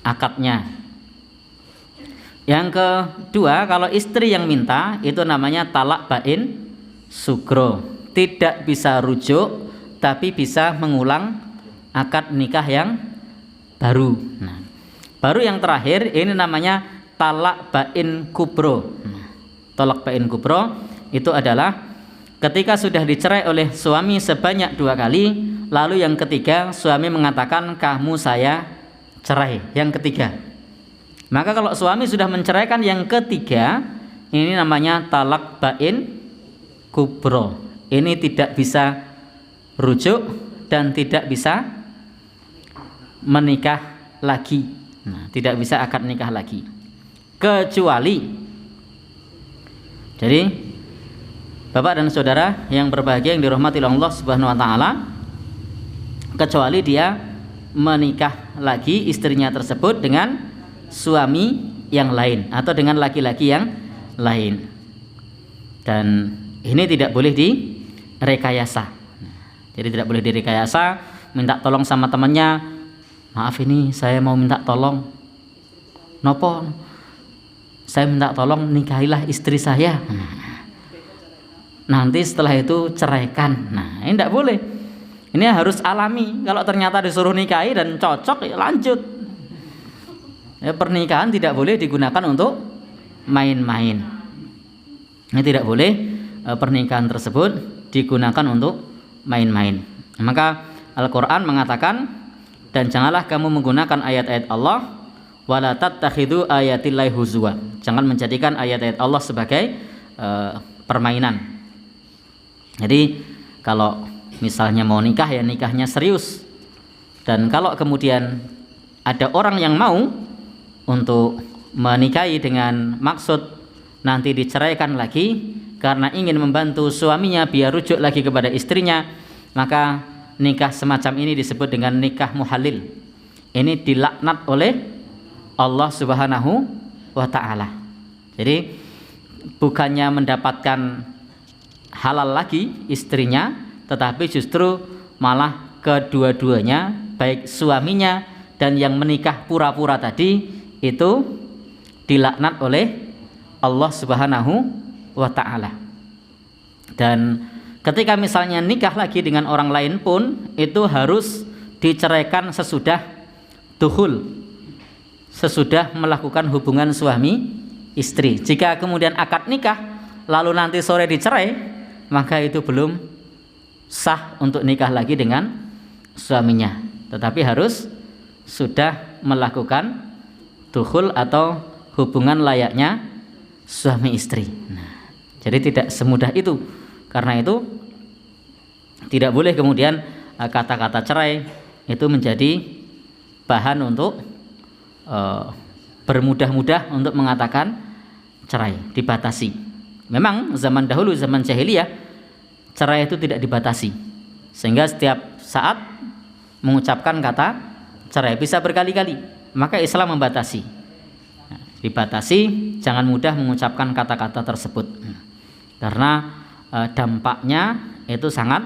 akadnya. Yang kedua, kalau istri yang minta itu namanya talak bain sugro, tidak bisa rujuk, tapi bisa mengulang akad nikah yang baru. Nah, baru yang terakhir ini namanya talak bain kubro. Talak bain kubro itu adalah ketika sudah dicerai oleh suami sebanyak 2 kali, lalu yang ketiga suami mengatakan kamu saya cerai, yang ketiga. Maka kalau suami sudah menceraikan yang ketiga, ini namanya talak bain kubro. Ini tidak bisa rujuk dan tidak bisa menikah lagi. Nah, tidak bisa akad nikah lagi. Kecuali, jadi Bapak dan saudara yang berbahagia yang dirahmati Allah Subhanahu wa taala, kecuali dia menikah lagi istrinya tersebut dengan suami yang lain atau dengan laki-laki yang lain. Dan ini tidak boleh direkayasa. Jadi tidak boleh direkayasa, minta tolong sama temannya, maaf ini saya mau minta tolong. Nopo? Saya minta tolong nikahilah istri saya. Nanti setelah itu ceraikan. Nah, ini tidak boleh. Ini harus alami. Kalau ternyata disuruh nikahi dan cocok, ya lanjut. Ya, pernikahan tidak boleh digunakan untuk main-main. Ini tidak boleh pernikahan tersebut digunakan untuk main-main. Maka Al-Quran mengatakan, dan janganlah kamu menggunakan ayat-ayat Allah, wala tattakhidhu ayatillahi huzwa. Jangan menjadikan ayat-ayat Allah sebagai permainan. Jadi kalau misalnya mau nikah, ya nikahnya serius. Dan kalau kemudian ada orang yang mau untuk menikahi dengan maksud nanti diceraikan lagi karena ingin membantu suaminya biar rujuk lagi kepada istrinya, maka nikah semacam ini disebut dengan nikah muhalil. Ini dilaknat oleh Allah Subhanahu wa ta'ala. Jadi bukannya mendapatkan halal lagi istrinya, tetapi justru malah kedua-duanya, baik suaminya dan yang menikah pura-pura tadi, itu dilaknat oleh Allah Subhanahu wa ta'ala. Dan ketika misalnya nikah lagi dengan orang lain pun, itu harus diceraikan sesudah dukhul, sesudah melakukan hubungan suami istri. Jika kemudian akad nikah lalu nanti sore dicerai, maka itu belum sah untuk nikah lagi dengan suaminya, tetapi harus sudah melakukan dukhul atau hubungan layaknya suami istri. Nah, jadi tidak semudah itu. Karena itu tidak boleh kemudian kata-kata cerai itu menjadi bahan untuk bermudah-mudah untuk mengatakan cerai, dibatasi. Memang zaman dahulu, zaman jahiliyah, cerai itu tidak dibatasi, sehingga setiap saat mengucapkan kata cerai bisa berkali-kali. Maka Islam membatasi. Nah, dibatasi, jangan mudah mengucapkan kata-kata tersebut, karena dampaknya itu sangat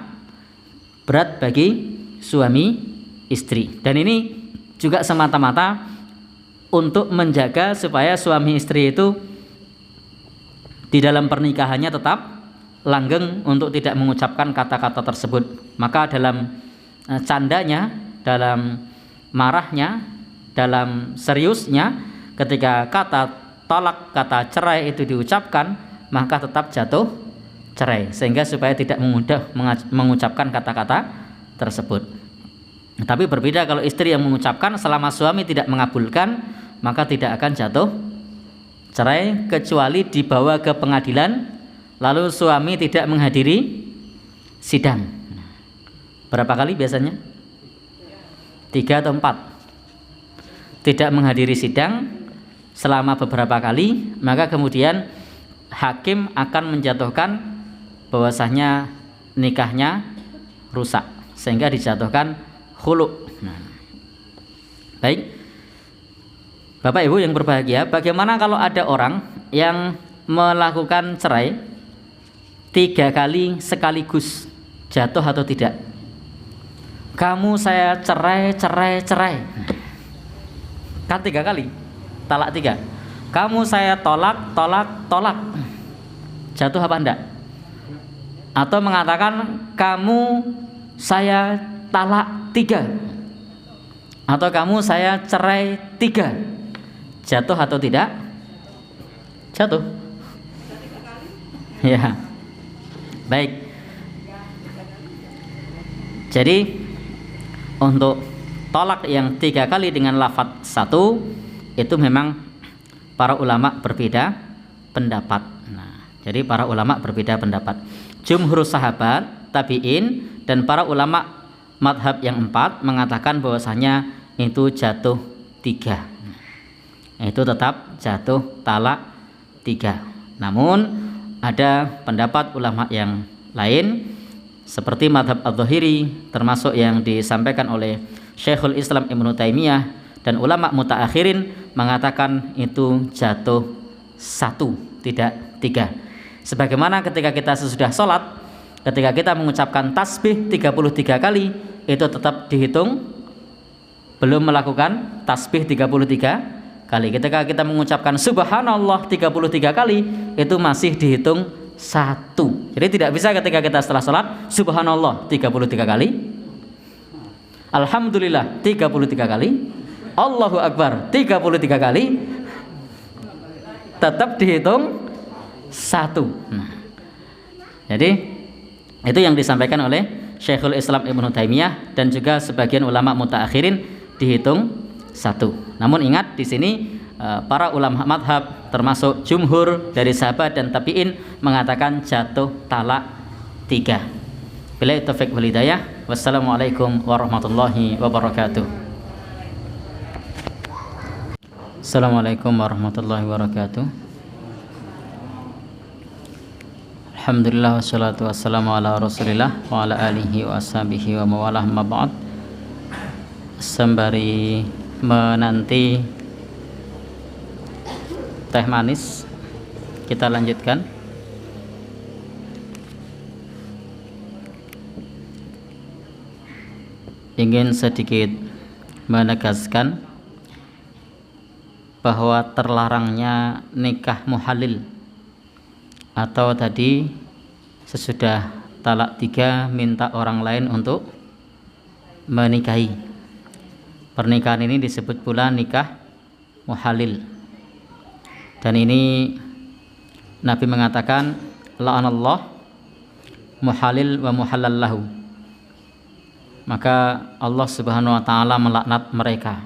berat bagi suami istri. Dan ini juga semata-mata untuk menjaga supaya suami istri itu di dalam pernikahannya tetap langgeng untuk tidak mengucapkan kata-kata tersebut. Maka dalam candanya, dalam marahnya, dalam seriusnya, ketika kata tolak, kata cerai itu diucapkan, maka tetap jatuh cerai, sehingga supaya tidak mudah mengucapkan kata-kata tersebut. Tapi berbeda kalau istri yang mengucapkan, selama suami tidak mengabulkan, maka tidak akan jatuh cerai, kecuali dibawa ke pengadilan lalu suami tidak menghadiri sidang. Berapa kali biasanya? 3 atau 4. Tidak menghadiri sidang selama beberapa kali, maka kemudian hakim akan menjatuhkan bahwasanya nikahnya rusak, sehingga dijatuhkan khulu'. Nah, baik, Bapak Ibu yang berbahagia, bagaimana kalau ada orang yang melakukan cerai 3 kali sekaligus, jatuh atau tidak? Kamu saya cerai. Kan 3 kali, talak 3. Kamu saya tolak. Jatuh apa enggak? atau mengatakan kamu saya talak 3 atau kamu saya cerai 3, jatuh atau tidak? Jatuh. Ya, baik. Jadi untuk tolak yang 3 kali dengan lafadz 1 itu memang para ulama berbeda pendapat. Nah, jadi para ulama berbeda pendapat. Jumhur sahabat, tabi'in, dan para ulama madhab yang 4 mengatakan bahwasanya itu jatuh 3. Itu tetap jatuh talak 3. Namun ada pendapat ulama yang lain seperti madhab al-Zahiri, termasuk yang disampaikan oleh Syekhul Islam Ibnu Taimiyah dan ulama mutaakhirin mengatakan itu jatuh 1, tidak 3. Sebagaimana ketika kita sesudah sholat, ketika kita mengucapkan tasbih 33 kali, itu tetap dihitung belum melakukan tasbih 33 kali. Ketika kita mengucapkan subhanallah 33 kali, itu masih dihitung 1. Jadi tidak bisa ketika kita setelah sholat subhanallah 33 kali, alhamdulillah 33 kali, Allahu Akbar 33 kali, tetap dihitung 1. Nah, jadi itu yang disampaikan oleh Syekhul Islam Ibnu Taimiyah dan juga sebagian ulama mutaakhirin, dihitung 1. Namun ingat di sini para ulama madhab termasuk jumhur dari sahabat dan tabi'in mengatakan jatuh talak 3. Billahi taufiq wal hidayah. Wassalamualaikum warahmatullahi wabarakatuh. Assalamualaikum warahmatullahi wabarakatuh. Alhamdulillah wassalatu wassalamu ala rasulillah wa ala alihi wa ashabihi wa mawalah ma ba'd. Sembari menanti teh manis, kita lanjutkan. Ingin sedikit menegaskan bahwa terlarangnya nikah muhalil atau tadi sesudah talak 3 minta orang lain untuk menikahi. Pernikahan ini disebut pula nikah muhalil. Dan ini Nabi mengatakan la'anallah muhalil wa muhallallahu. Maka Allah Subhanahu wa taala melaknat mereka,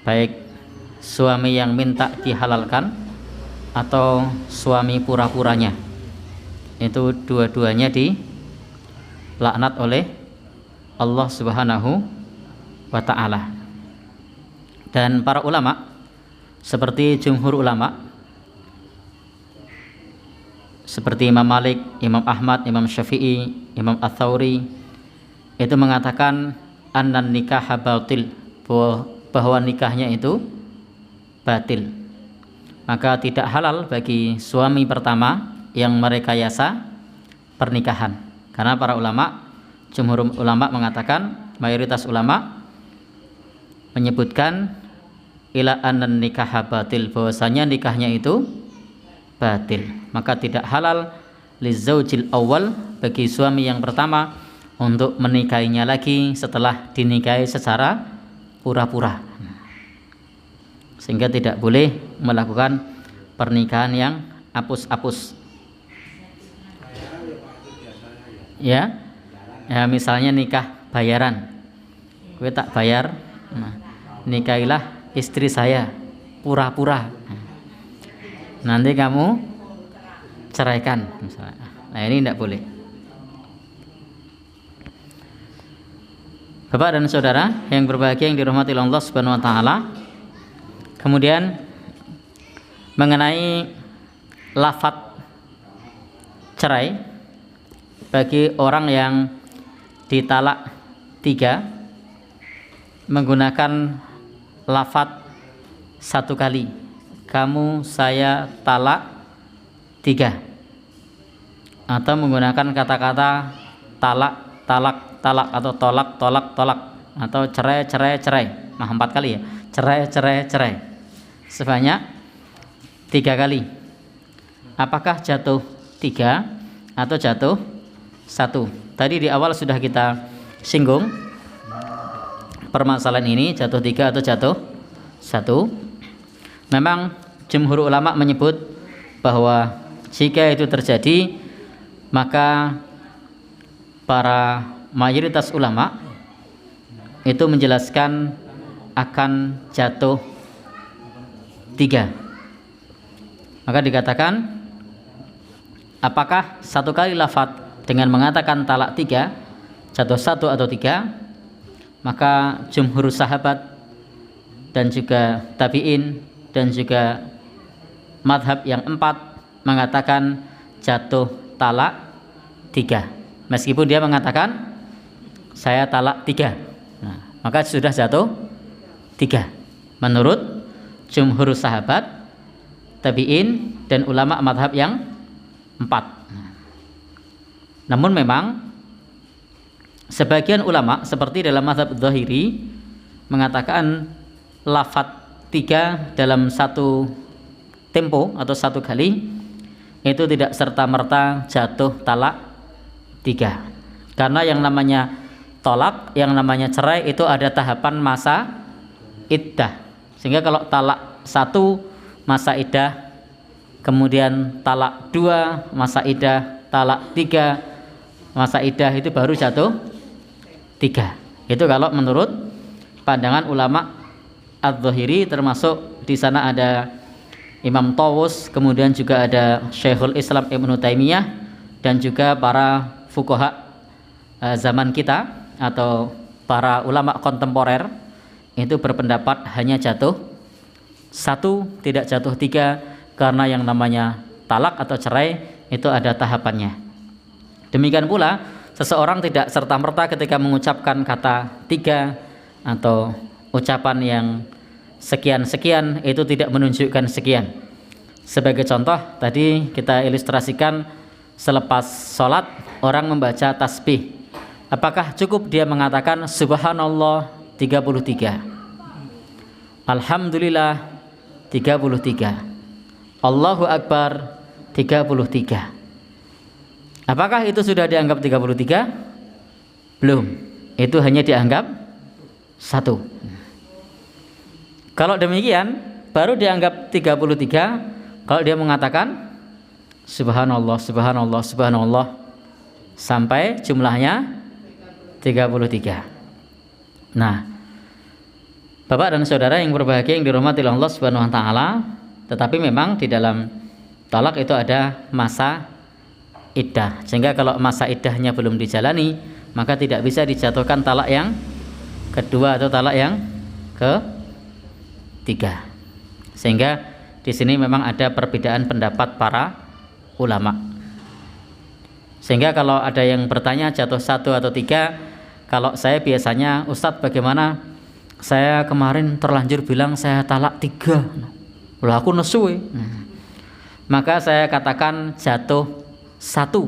baik suami yang minta dihalalkan atau suami pura-puranya. Itu dua-duanya dilaknat oleh Allah Subhanahu wa taala. Dan para ulama seperti jumhur ulama seperti Imam Malik, Imam Ahmad, Imam Syafi'i, Imam Ats-Tsauri itu mengatakan annan nikah batil, bahwa nikahnya itu batil. Maka tidak halal bagi suami pertama yang merekayasa pernikahan. Karena para ulama, jumhur ulama mengatakan, mayoritas ulama menyebutkan ila annan nikah batil, bahwasanya nikahnya itu batil. Maka tidak halal lizaujil awal, bagi suami yang pertama untuk menikahinya lagi setelah dinikahi secara pura-pura. Sehingga tidak boleh melakukan pernikahan yang apus-apus. Ya, misalnya nikah bayaran, gue tak bayar, nikahilah istri saya pura-pura, nanti kamu ceraikan misalnya. Nah, ini tidak boleh. Bapak dan saudara yang berbahagia yang dirahmati Allah Subhanahu wa taala, kemudian mengenai lafadz cerai bagi orang yang ditalak 3 menggunakan lafadz 1 kali, kamu saya talak 3, atau menggunakan kata-kata talak, talak, talak, atau tolak, tolak, tolak, atau cerai, cerai, cerai. Nah, 4 kali ya, cerai, cerai, cerai, sebanyak 3 kali. Apakah jatuh 3 atau jatuh satu. Tadi di awal sudah kita singgung permasalahan ini, jatuh tiga atau jatuh satu. Memang jumhur ulama menyebut bahwa jika itu terjadi, maka para mayoritas ulama itu menjelaskan akan jatuh tiga. Maka dikatakan, apakah satu kali lafadz dengan mengatakan talak tiga jatuh satu atau tiga? Maka jumhur sahabat dan juga tabi'in dan juga madhab yang empat mengatakan jatuh talak tiga, meskipun dia mengatakan saya talak tiga. Nah, maka sudah jatuh tiga menurut jumhur sahabat, tabi'in dan ulama madhab yang empat. Namun memang sebagian ulama seperti dalam mazhab Dzahiri mengatakan lafadz tiga dalam satu tempo atau satu kali itu tidak serta-merta jatuh talak tiga, karena yang namanya tolak, yang namanya cerai itu ada tahapan masa iddah. Sehingga kalau talak satu masa iddah, kemudian talak dua masa iddah, talak tiga masa iddah, itu baru jatuh tiga. Itu kalau menurut pandangan ulama Adz-Dzahiri, termasuk di sana ada Imam Tawus, kemudian juga ada Syekhul Islam Ibnu Taimiyah dan juga para fuqaha zaman kita atau para ulama kontemporer itu berpendapat hanya jatuh satu, tidak jatuh tiga, karena yang namanya talak atau cerai itu ada tahapannya. Demikian pula seseorang tidak serta-merta ketika mengucapkan kata tiga atau ucapan yang sekian-sekian itu tidak menunjukkan sekian. Sebagai contoh, tadi kita ilustrasikan selepas sholat orang membaca tasbih, apakah cukup dia mengatakan subhanallah 33, alhamdulillah 33, Allahu Akbar 33? Apakah itu sudah dianggap 33? Belum, itu hanya dianggap satu. Kalau demikian baru dianggap 33 kalau dia mengatakan subhanallah, subhanallah, subhanallah sampai jumlahnya 33. Nah, Bapak dan saudara yang berbahagia yang dirahmati Allah Subhanahu wa taala, tetapi memang di dalam talak itu ada masa iddah. Sehingga kalau masa iddahnya belum dijalani, maka tidak bisa dijatuhkan talak yang kedua atau talak yang ketiga. Sehingga di sini memang ada perbedaan pendapat para ulama. Sehingga kalau ada yang bertanya jatuh satu atau tiga, kalau saya biasanya, Ustadz bagaimana? Saya kemarin terlanjur bilang saya talak tiga, lah aku nesu. Maka saya katakan jatuh satu.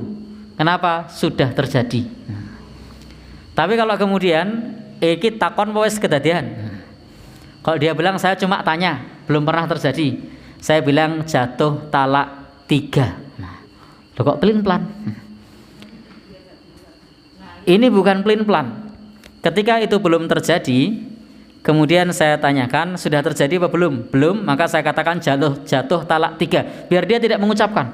Kenapa? Sudah terjadi. Tapi kalau kemudian iki takon wis kedadian, kalau dia bilang saya cuma tanya, belum pernah terjadi, saya bilang jatuh talak tiga. Loh kok pelin-pelan? Ini bukan pelin-pelan. Ketika itu belum terjadi, kemudian saya tanyakan sudah terjadi apa belum? Belum, maka saya katakan jatuh talak tiga, biar dia tidak mengucapkan.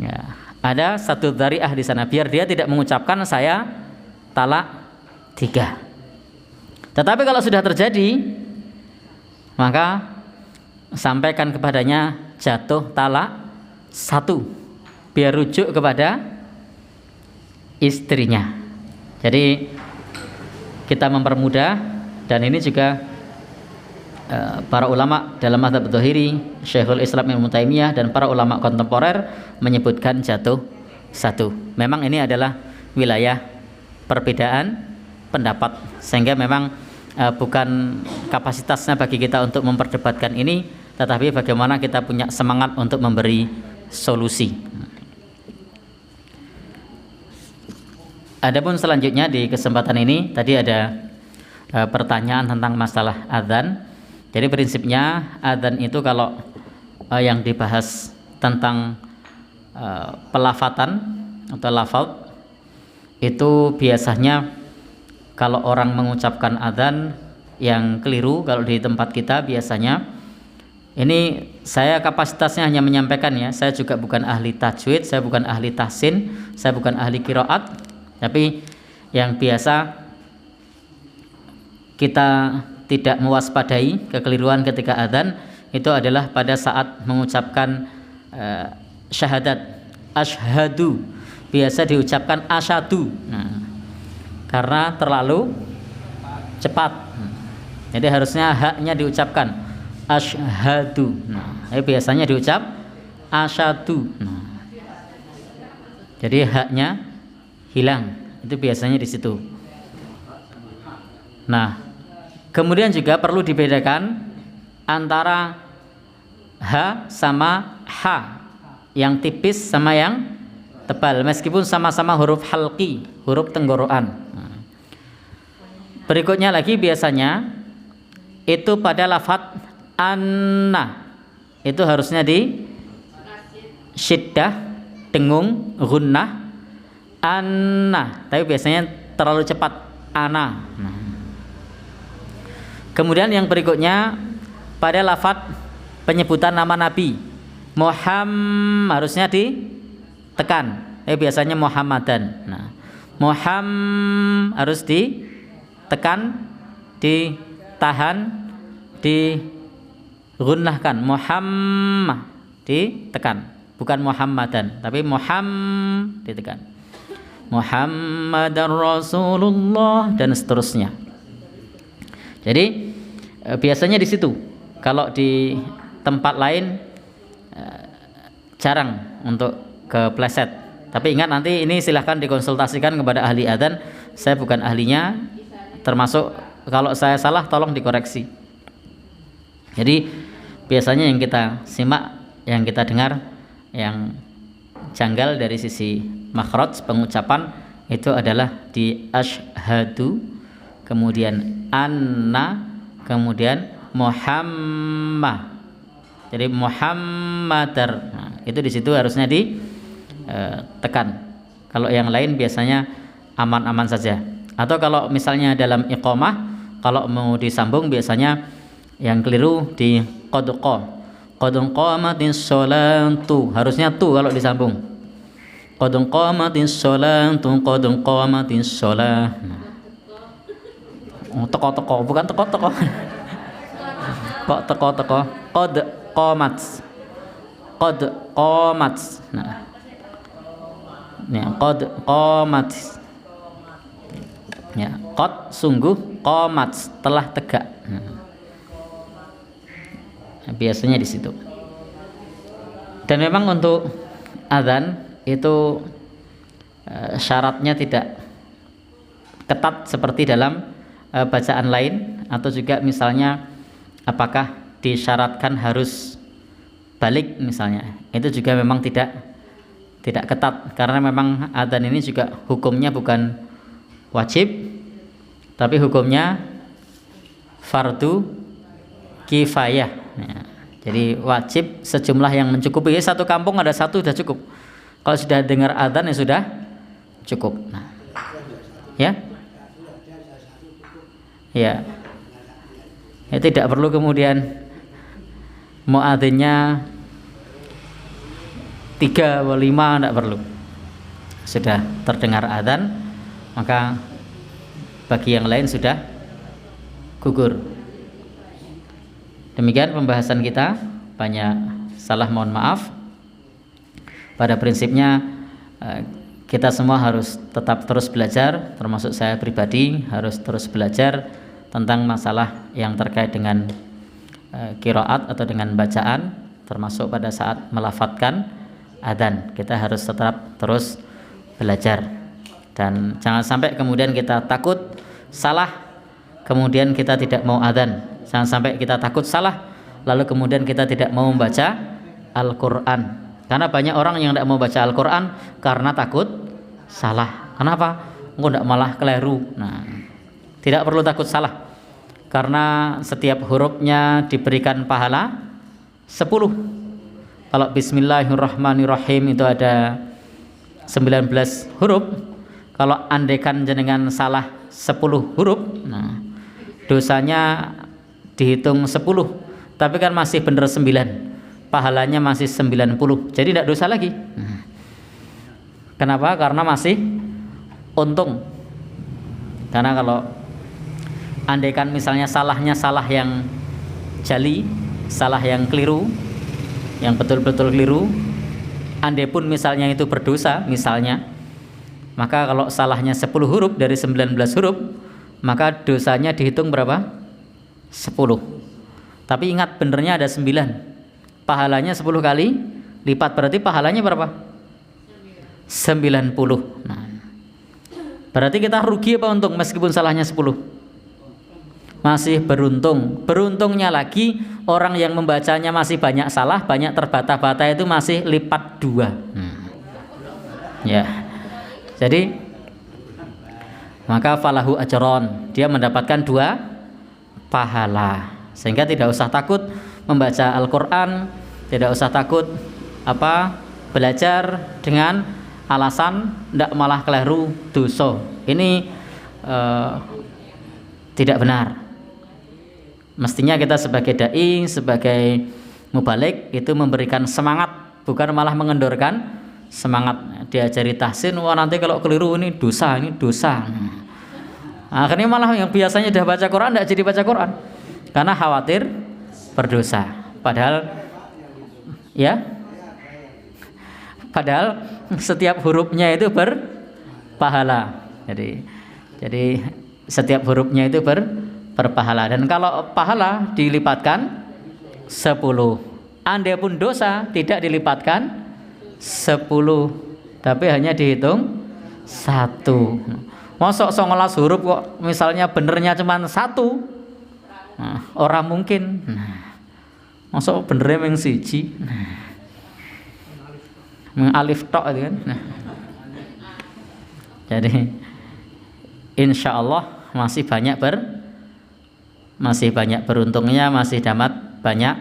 Ya, ada satu dzari'ah di sana, biar dia tidak mengucapkan saya talak tiga. Tetapi kalau sudah terjadi, maka sampaikan kepadanya jatuh talak satu, biar rujuk kepada istrinya. Jadi kita mempermudah, dan ini juga para ulama dalam mazhab Dzahiri, Syekhul Islam Ibnu Taimiyah dan para ulama kontemporer menyebutkan jatuh satu. Memang ini adalah wilayah perbedaan pendapat, sehingga memang bukan kapasitasnya bagi kita untuk memperdebatkan ini, tetapi bagaimana kita punya semangat untuk memberi solusi. Adapun selanjutnya di kesempatan ini tadi ada pertanyaan tentang masalah adzan. Jadi prinsipnya adzan itu kalau yang dibahas tentang pelafatan atau lafaz itu biasanya kalau orang mengucapkan adzan yang keliru, kalau di tempat kita biasanya, ini saya kapasitasnya hanya menyampaikan ya, saya juga bukan ahli tajwid, saya bukan ahli tahsin, saya bukan ahli qiraat, tapi yang biasa kita tidak mewaspadai kekeliruan ketika adzan itu adalah pada saat mengucapkan syahadat, asyhadu, biasa diucapkan asyadu. Nah, karena terlalu cepat, jadi harusnya haknya diucapkan asyhadu. Nah, biasanya diucap asyadu. Nah, jadi haknya hilang, itu biasanya di situ. Nah, kemudian juga perlu dibedakan antara ha sama ha, yang tipis sama yang tebal, meskipun sama-sama huruf halqi, huruf tenggorokan. Berikutnya lagi biasanya itu pada lafadz anna itu harusnya di syiddah, dengung, gunnah, anna, tapi biasanya terlalu cepat, ana. Kemudian yang berikutnya pada lafadz penyebutan nama Nabi, Muhammad harusnya ditekan, biasanya Muhammadan. Nah, Muhammad harus ditekan, ditahan, digunnahkan. Muhammad ditekan, bukan Muhammadan, tapi Muhammad ditekan. Muhammadar Rasulullah dan seterusnya. Jadi biasanya di situ. Kalau di tempat lain jarang untuk kepleset. Tapi ingat, nanti ini silahkan dikonsultasikan kepada ahli adzan. Saya bukan ahlinya, termasuk kalau saya salah tolong dikoreksi. Jadi biasanya yang kita simak, yang kita dengar, yang janggal dari sisi makhraj pengucapan itu adalah di asyhadu, kemudian anna, kemudian Muhammad. Jadi Muhammadar, nah, itu di situ harusnya ditekan. Kalau yang lain biasanya aman-aman saja. Atau kalau misalnya dalam iqamah, kalau mau disambung biasanya yang keliru di qad qamatis sholatu, harusnya tu kalau disambung. Qad qamatis sholatu, qad qamatis sholah. Teko-teko, bukan teko-teko. Kok teko-teko? Qad qamat. Nah, ya, qad qamat. Ya, qad sungguh, qamat telah tegak. Nah, biasanya di situ. Dan memang untuk adzan itu syaratnya tidak ketat seperti dalam bacaan lain, atau juga misalnya apakah disyaratkan harus balik misalnya, itu juga memang tidak ketat, karena memang adzan ini juga hukumnya bukan wajib, tapi hukumnya fardu kifayah. Ya, jadi wajib sejumlah yang mencukupi. Satu kampung ada satu sudah cukup. Kalau sudah dengar adzan ya sudah cukup. Nah, ya. Ya, tidak perlu kemudian muadzinnya 3 atau 5, tidak perlu. Sudah terdengar adzan, maka bagi yang lain sudah gugur. Demikian pembahasan kita, banyak salah, mohon maaf. Pada prinsipnya kita semua harus tetap terus belajar, termasuk saya pribadi harus terus belajar tentang masalah yang terkait dengan qiraat atau dengan bacaan, termasuk pada saat melafadzkan adzan. Kita harus tetap terus belajar, dan jangan sampai kemudian kita takut salah kemudian kita tidak mau adzan. Jangan sampai kita takut salah lalu kemudian kita tidak mau membaca Al-Quran, karena banyak orang yang tidak mau baca Al-Quran karena takut salah. Kenapa? Engkau tidak malah keliru. Nah, tidak perlu takut salah, karena setiap hurufnya diberikan pahala 10. Kalau Bismillahirrahmanirrahim itu ada 19 huruf. Kalau andaikan jenengan salah 10 huruf, nah, dosanya dihitung 10, tapi kan masih bener 9, pahalanya masih 90, jadi tidak dosa lagi. Kenapa? Karena masih untung. Karena kalau andaikan misalnya salahnya salah yang jali, salah yang keliru, yang betul-betul keliru, andai pun misalnya itu berdosa misalnya, maka kalau salahnya 10 huruf dari 19 huruf, maka dosanya dihitung berapa? 10. Tapi ingat benernya ada 9, pahalanya 10 kali lipat, berarti pahalanya berapa? 90. Nah, berarti kita rugi apa untung meskipun salahnya 10? Masih beruntung. Beruntungnya lagi orang yang membacanya masih banyak salah, banyak terbata-bata, itu masih lipat 2. Ya. Jadi maka falahu ajron, dia mendapatkan 2 pahala. Sehingga tidak usah takut membaca Al-Qur'an, tidak usah takut belajar dengan alasan tidak malah keliru dosa. Ini tidak benar. Mestinya kita sebagai dai, sebagai mubalik itu memberikan semangat, bukan malah mengendorkan semangat. Diajari tahsin, wah nanti kalau keliru ini dosa, ini dosa. Akhirnya malah yang biasanya sudah baca Quran tidak jadi baca Quran karena khawatir berdosa. Padahal setiap hurufnya itu berpahala. Jadi setiap hurufnya itu berpahala. Dan kalau pahala dilipatkan 10, andai pun dosa tidak dilipatkan 10, tapi hanya dihitung 1. Mosok 19 huruf kok misalnya benernya cuma 1, nah, orang mungkin. Mosok benernya mung siji, alif tok itu kan. Jadi insya Allah masih banyak beruntungnya, masih dapat banyak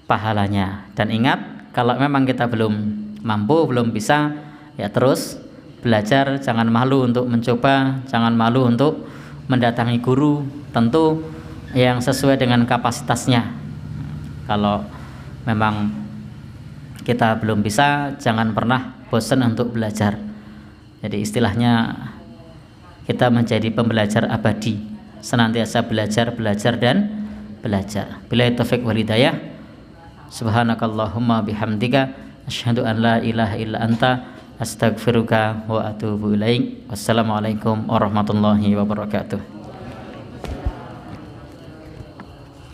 pahalanya. Dan ingat, kalau memang kita belum mampu, belum bisa, ya terus belajar, jangan malu untuk mencoba, jangan malu untuk mendatangi guru, tentu yang sesuai dengan kapasitasnya. Kalau memang kita belum bisa, jangan pernah bosan untuk belajar. Jadi istilahnya kita menjadi pembelajar abadi, senantiasa belajar dan belajar. Billahi taufik wal hidayah. Subhanakallahumma bihamdika asyhadu an la ilaha illa anta astaghfiruka wa atubu ilaik. Wassalamualaikum warahmatullahi wabarakatuh.